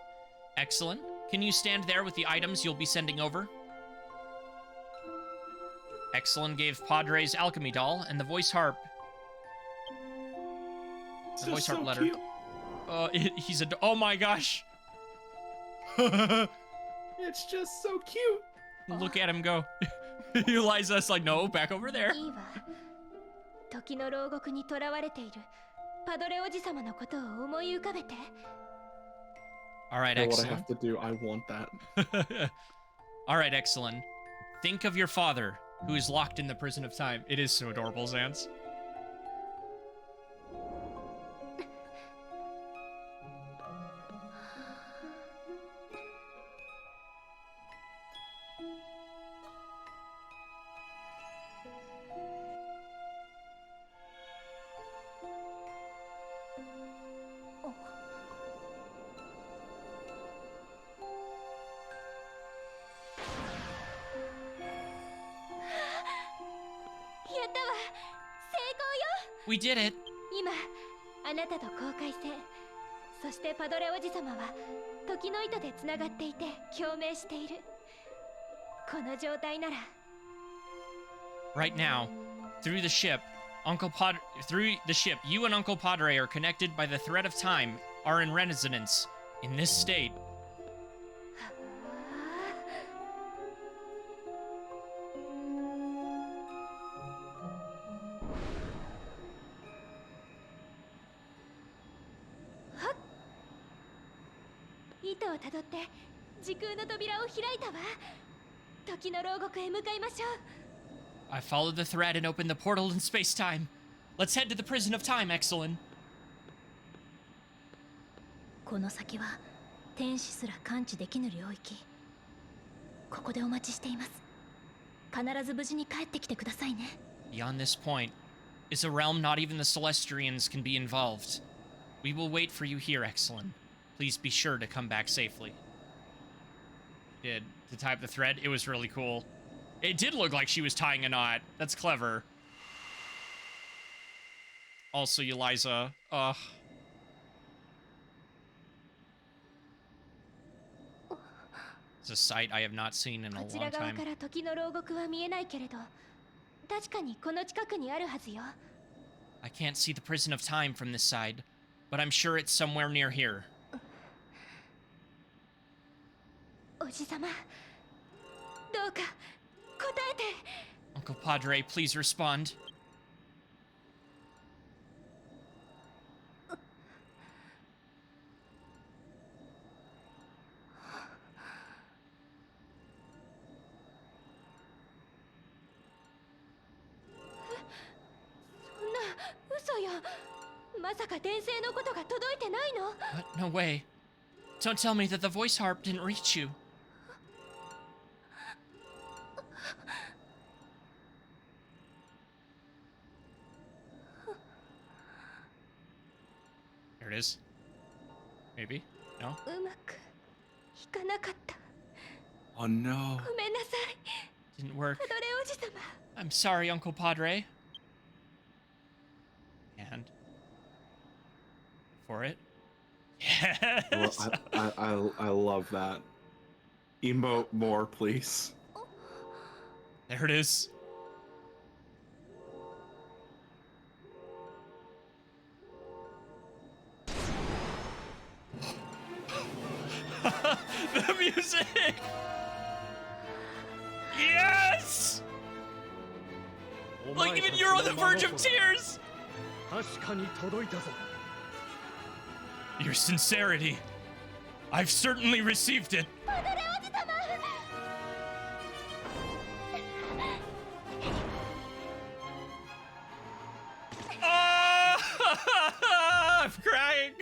Exalin, can you stand there with the items you'll be sending over? Exalin gave Padre's alchemy doll and the voice harp. It's The voice just harp so letter. cute. He's a. Oh my gosh! It's just so cute. Look at him go. Eliza's like, no, back over there. いいわ。時の牢獄に囚われているパドレおじさまのことを思い浮かべて。 All right, You know what I Exalin. have to do? I want that. All right, Exalin. Think of your father, who is locked in the prison of time. It is so adorable, Zans. Oh. やったわ。成功よ。 We did it. 今あなたと境界線、そしてパドレおじさまは時の糸でつながっていて共鳴している。この状態なら Right now, through the ship, you and Uncle Padre are connected by the thread of time, are in resonance. In this state, 糸をたどって時空の扉を開いたわ。時の牢獄へ向かいましょう。 I followed the thread and opened the portal in space-time. Let's head to the prison of time, Exalin. この先は天使すら感知できぬ領域。ここでお待ちしています。必ず無事に帰ってきてくださいね。 Beyond this point is a realm not even the Celestians can be involved. We will wait for you here, Exalin. Please be sure to come back safely. Did to type the thread? It was really cool. It did look like she was tying a knot. That's clever. Also, Eliza. It's a sight I have not seen in a こち long ら側 time. から時の牢獄は見えないけれど、確かにこの近くにあるはずよ。 I can't see the prison of time from this side, but I'm sure it's somewhere near here. おじさま、どうか答えて。 Uncle Padre, please respond. What? 嘘よ。まさか転生のことが届いてないの？ What? No way. Don't tell me that the voice harp didn't reach you. There it is. Maybe? No? うまくいかなかった。 Oh no. ごめんなさい。 Didn't work. パドレおじさま。 I'm sorry, Uncle Padre. And for it. Yes. I love that. Emote more, please. There it is. the music! Yes! Like, even you're on the verge of tears! 確かに届いたぞ Your sincerity. I've certainly received it. Oh! I'm crying.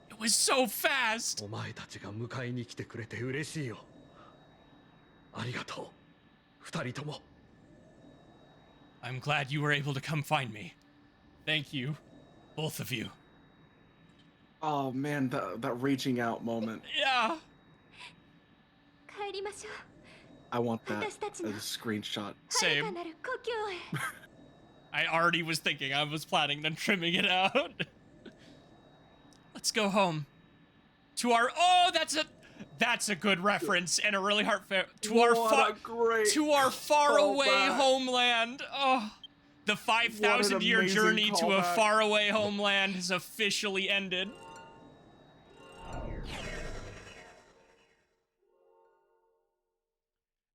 It was so fast. お前たちが迎えに来てくれて嬉しいよありがとう二人とも I'm glad you were able to come find me. Thank you, both of you. Oh man, that reaching out moment. Yeah. 帰りましょう I want that 私たちの as a screenshot. 遥か Same. なる故郷へ I already was thinking. I was planning on trimming it out. Let's go home. To our that's a good reference and a really heartfelt to our faraway callback. homeland. Oh, the 5,000-year amazing journey to a callback. faraway homeland has officially ended.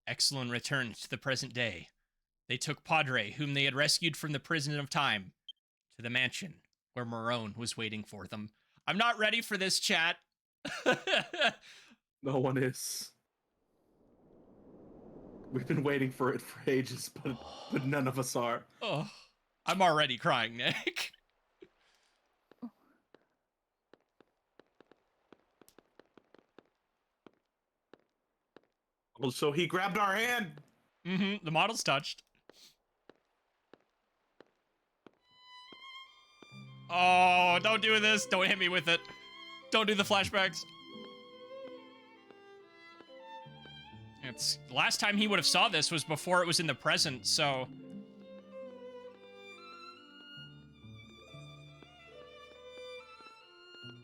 Exalin returned to the present day. They took Padre, whom they had rescued from the prison of time, to the mansion where Marone was waiting for them. I'm not ready for this, chat. No one is. We've been waiting for it for ages, but none of us are. Oh, I'm already crying, Nick. Well, so he grabbed our hand. Mm-hmm. The model's touched. Oh, don't do this. Don't hit me with it. Don't do the flashbacks. It's last time he would have saw this was before it was in the present, so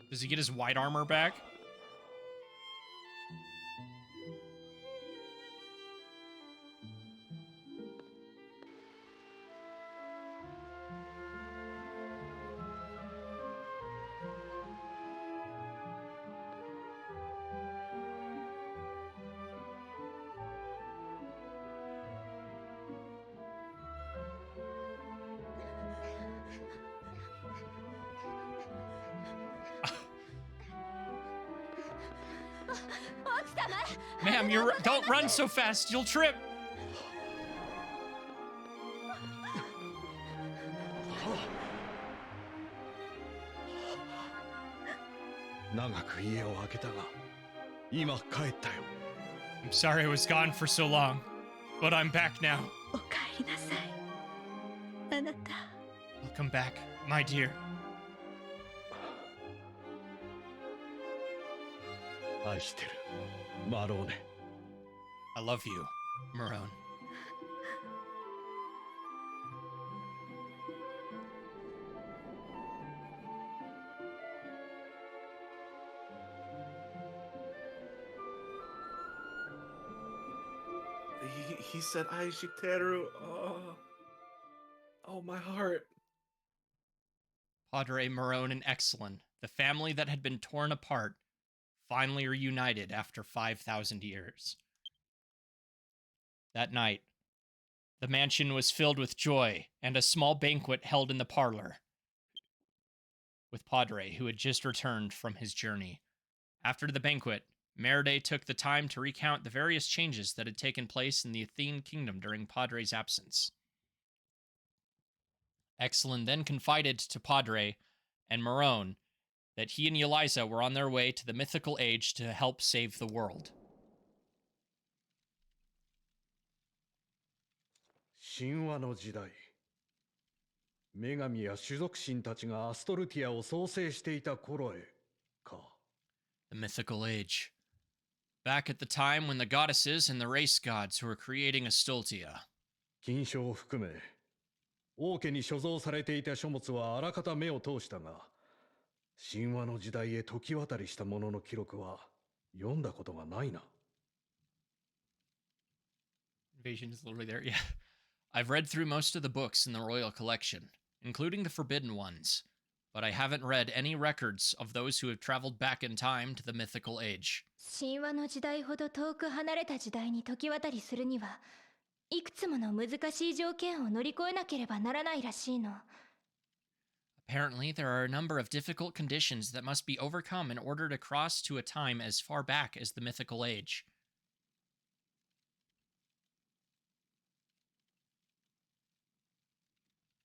does he get his white armor back? Ma'am, don't run so fast. You'll trip. 長く家を空けたが今帰ったよ I'm sorry I was gone for so long, but I'm back now. おかえりなさいあなた Welcome back, my dear. 愛してるマローネ I love you, Marone. He said, Aishiteru. Oh, my heart. Padre, Marone, and Exalin, the family that had been torn apart, finally reunited after 5,000 years. That night, the mansion was filled with joy, and a small banquet held in the parlor with Padre, who had just returned from his journey. After the banquet, Meride took the time to recount the various changes that had taken place in the Athene kingdom during Padre's absence. Exalin then confided to Padre and Marone that he and Eliza were on their way to the mythical age to help save the world. 神話の時代女神や種族神たちがアストルティアを創生していた頃へか The mythical age. Back at the time when the goddesses and the race gods were creating Astoltia. 金書を含め王家に所蔵されていた書物はあらかた目を通したが神話の時代へ時渡りしたものの記録は読んだことがないな Invasion is literally there, yeah. I've read through most of the books in the royal collection, including the forbidden ones, but I haven't read any records of those who have traveled back in time to the mythical age. 神話の時代ほど遠く離れた時代に時渡りするにはいくつもの難しい条件を乗り越えなければならないらしいの。 Apparently, there are a number of difficult conditions that must be overcome in order to cross to a time as far back as the mythical age.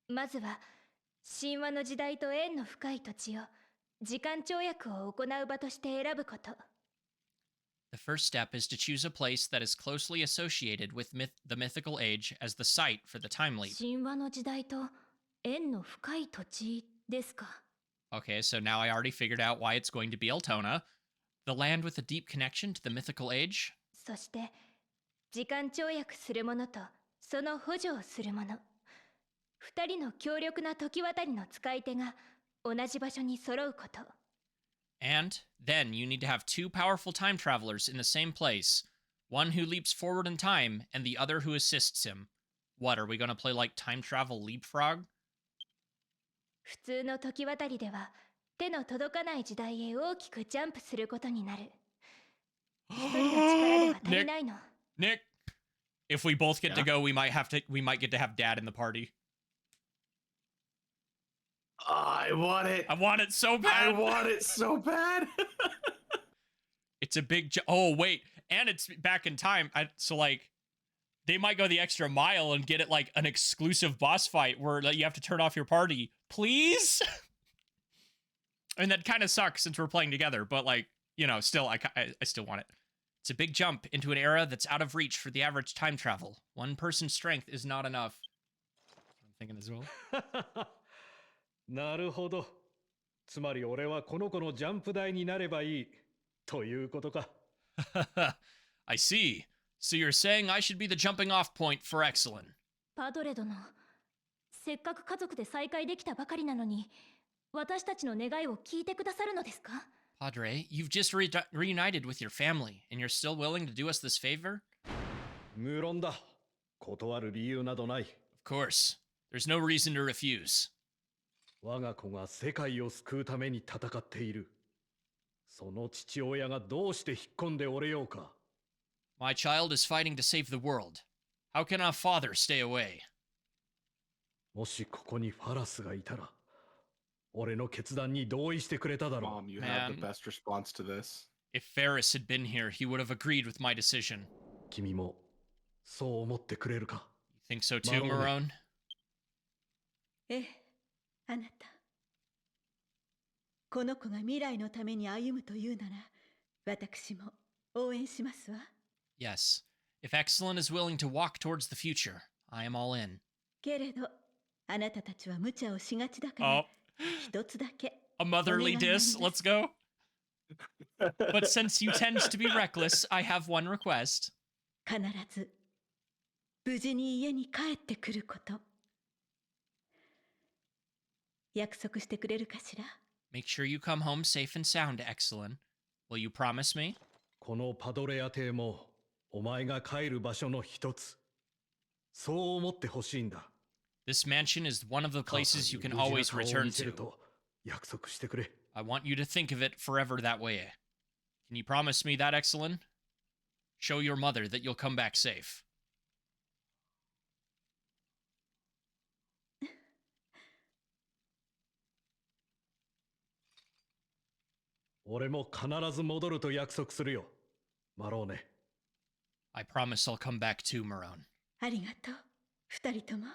まずは神話の時代と縁の深い土地を時間跳躍を行う場として選ぶこと。 The first step is to choose a place that is closely associated with the mythical age as the site for the time leap. 神話の時代と縁の深い土地ですか。 Okay, so now I already figured out why it's going to be Altona. The land with a deep connection to the mythical age. そして時間跳躍する者とその補助をする者、二人の強力な時渡りの使い手が同じ場所に揃うこと。 And then you need to have two powerful time travelers in the same place. One who leaps forward in time and the other who assists him. What, are we going to play like time travel leapfrog? 普通の時渡りでは手の届かない時代へ大きくジャンプすることになる。一人の力では足りないの。 Nick, if we both get to go, we might get to have Dad in the party. I want it. I want it so bad. I want it so bad. It's a big oh wait, and it's back in time. So like they might go the extra mile and get it like an exclusive boss fight where like, you have to turn off your party. Please? And that kind of sucks since we're playing together, but like, you know, still I still want it. It's a big jump into an era that's out of reach for the average time travel. One person's strength is not enough. I'm thinking as well. なるほど。つまり俺はこの子のジャンプ台になればいいということか。I see. So you're saying I should be the jumping off point for Exalin. パドレ殿、せっかく家族で再会できたばかりなのに、私たちの願いを聞いてくださるのですか？ Padre, you've just reunited with your family, and you're still willing to do us this favor? 無論だ。断る理由などない。Of course. There's no reason to refuse. 我が子が世界を救うために戦っている。その父親がどうして引っ込んでおれようか。My child is fighting to save the world. How can a father stay away? もしここにファラスがいたら、俺の決断に同意してくれただろう。Mom, you have the Man. best response to this. If Ferris had been here, he would have agreed with my decision. 君もそう思ってくれるか。 You think so too, Marone? ええ、あなた。この子が未来のために歩むというなら、私も応援しますわ。Yes. If Exalin is willing to walk towards the future, I am all in. けれど、あなたたちは無茶をしがちだから、 Oh, 一つだけ。 a motherly diss. Let's go. But since you tend to be reckless, I have one request. 必ず無事に家に帰ってくること。約束してくれるかしら？ Make sure you come home safe and sound, Exalin. Will you promise me? このパドレア邸もお前が帰る場所の一つ。そう思ってほしいんだ。 This mansion is one of the 母さん places you に can 無事な always 顔を return 見せる to. と約束してくれ。I want you to think of it forever that way. Can you promise me that, Exalin? Show your mother that you'll come back safe. 俺も必ず戻ると約束するよ。マローネ。I promise I'll come back too, Marone. ありがとう、二人とも。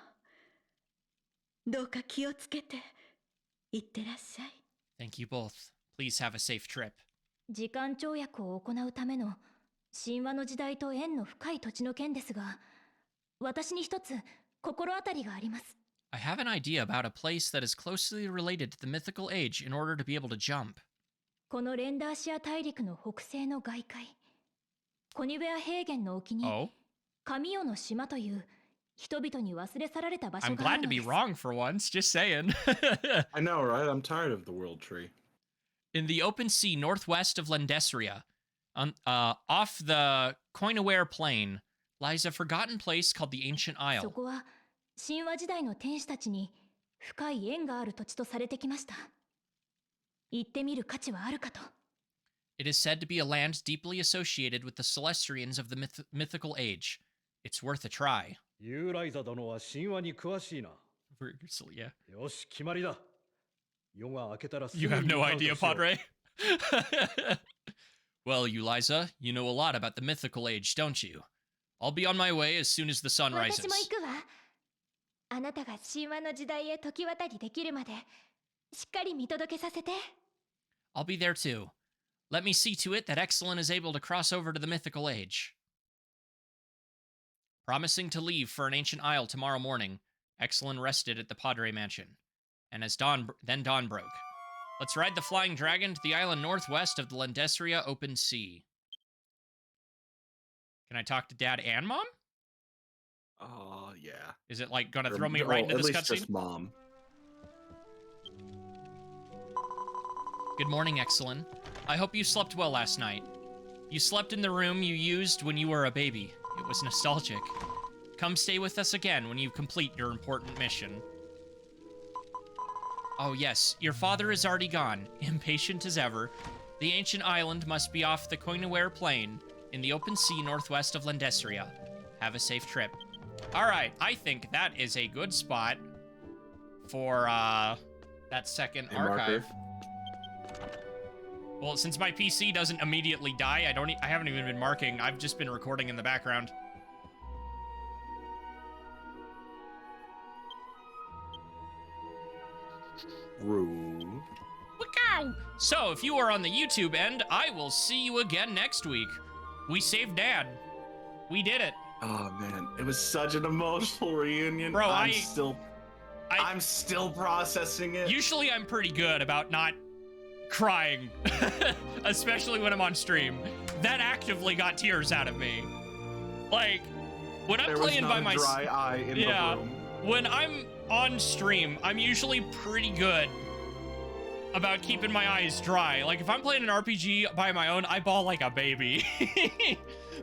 どうか気をつけて、いってらっしゃい。Thank you both. Please have a safe trip. 時間跳躍を行うための神話の時代と縁の深い土地の件ですが、私に一つ心当たりがあります。 I have an idea about a place that is closely related to the mythical age in order to be able to jump. このレンダーシア大陸の北西の外海、コニベア平原の沖に Oh? 神代の島という人々に忘れ去られた場所 I'm があ glad る to の be です。 wrong for once, just saying. I know, right? I'm tired of the world tree. In the open sea northwest of Lendesria, off the Coinaware Plain, lies a forgotten place called the Ancient そ Isle. こは神話時代の天使たちに深い縁がある土地とされてきました。行ってみる価値はあるかと。 It is said to be a land deeply associated with the Celestrians of the mythical age. It's worth a try. ユーライザ殿は神話に詳しいな。 Yeah. よし、決まりだ。夜が明けたらすぐ You に have 向 no かうとしよ idea, う。 Padre. Well, Eliza, you know a lot about the mythical age, don't you? I'll be on my way as soon as the sun 私 rises. も行くわ。あなたが神話の時代へ時渡りできるまでしっかり見届けさせて。 I'll be there too. Let me see to it that Exalin is able to cross over to the mythical age. Promising to leave for an ancient isle tomorrow morning, Exalin rested at the Padre mansion. And as dawn broke. Let's ride the Flying Dragon to the island northwest of the Landesria open sea. Can I talk to Dad and Mom? Oh, yeah. Is it like gonna Or- throw me well, right into at this least cutscene? just mom. Good morning, Exalin. I hope you slept well last night. You slept in the room you used when you were a baby. It was nostalgic. Come stay with us again when you complete your important mission. Oh yes, your father is already gone, impatient as ever. The ancient island must be off the Coinaware Plain, in the open sea northwest of Landesria. Have a safe trip. Alright, I think that is a good spot for, that second A marker. archive. Well, since my PC doesn't immediately die, I haven't even been marking. I've just been recording in the background. Room. Wow. So, if you are on the YouTube end, I will see you again next week. We saved Dad. We did it. Oh man, it was such an emotional reunion. Bro, I'm still processing it. Usually I'm pretty good about not crying, especially when I'm on stream. That actively got tears out of me. Like, when I'm there playing was not by a myself, dry eye in the room. when I'm on stream, I'm usually pretty good about keeping my eyes dry. Like, if I'm playing an RPG by my own, I bawl like a baby.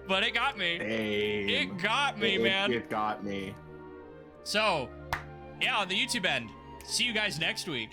But it got me. Same. It got me, man. It got me. So, yeah, on the YouTube end. See you guys next week.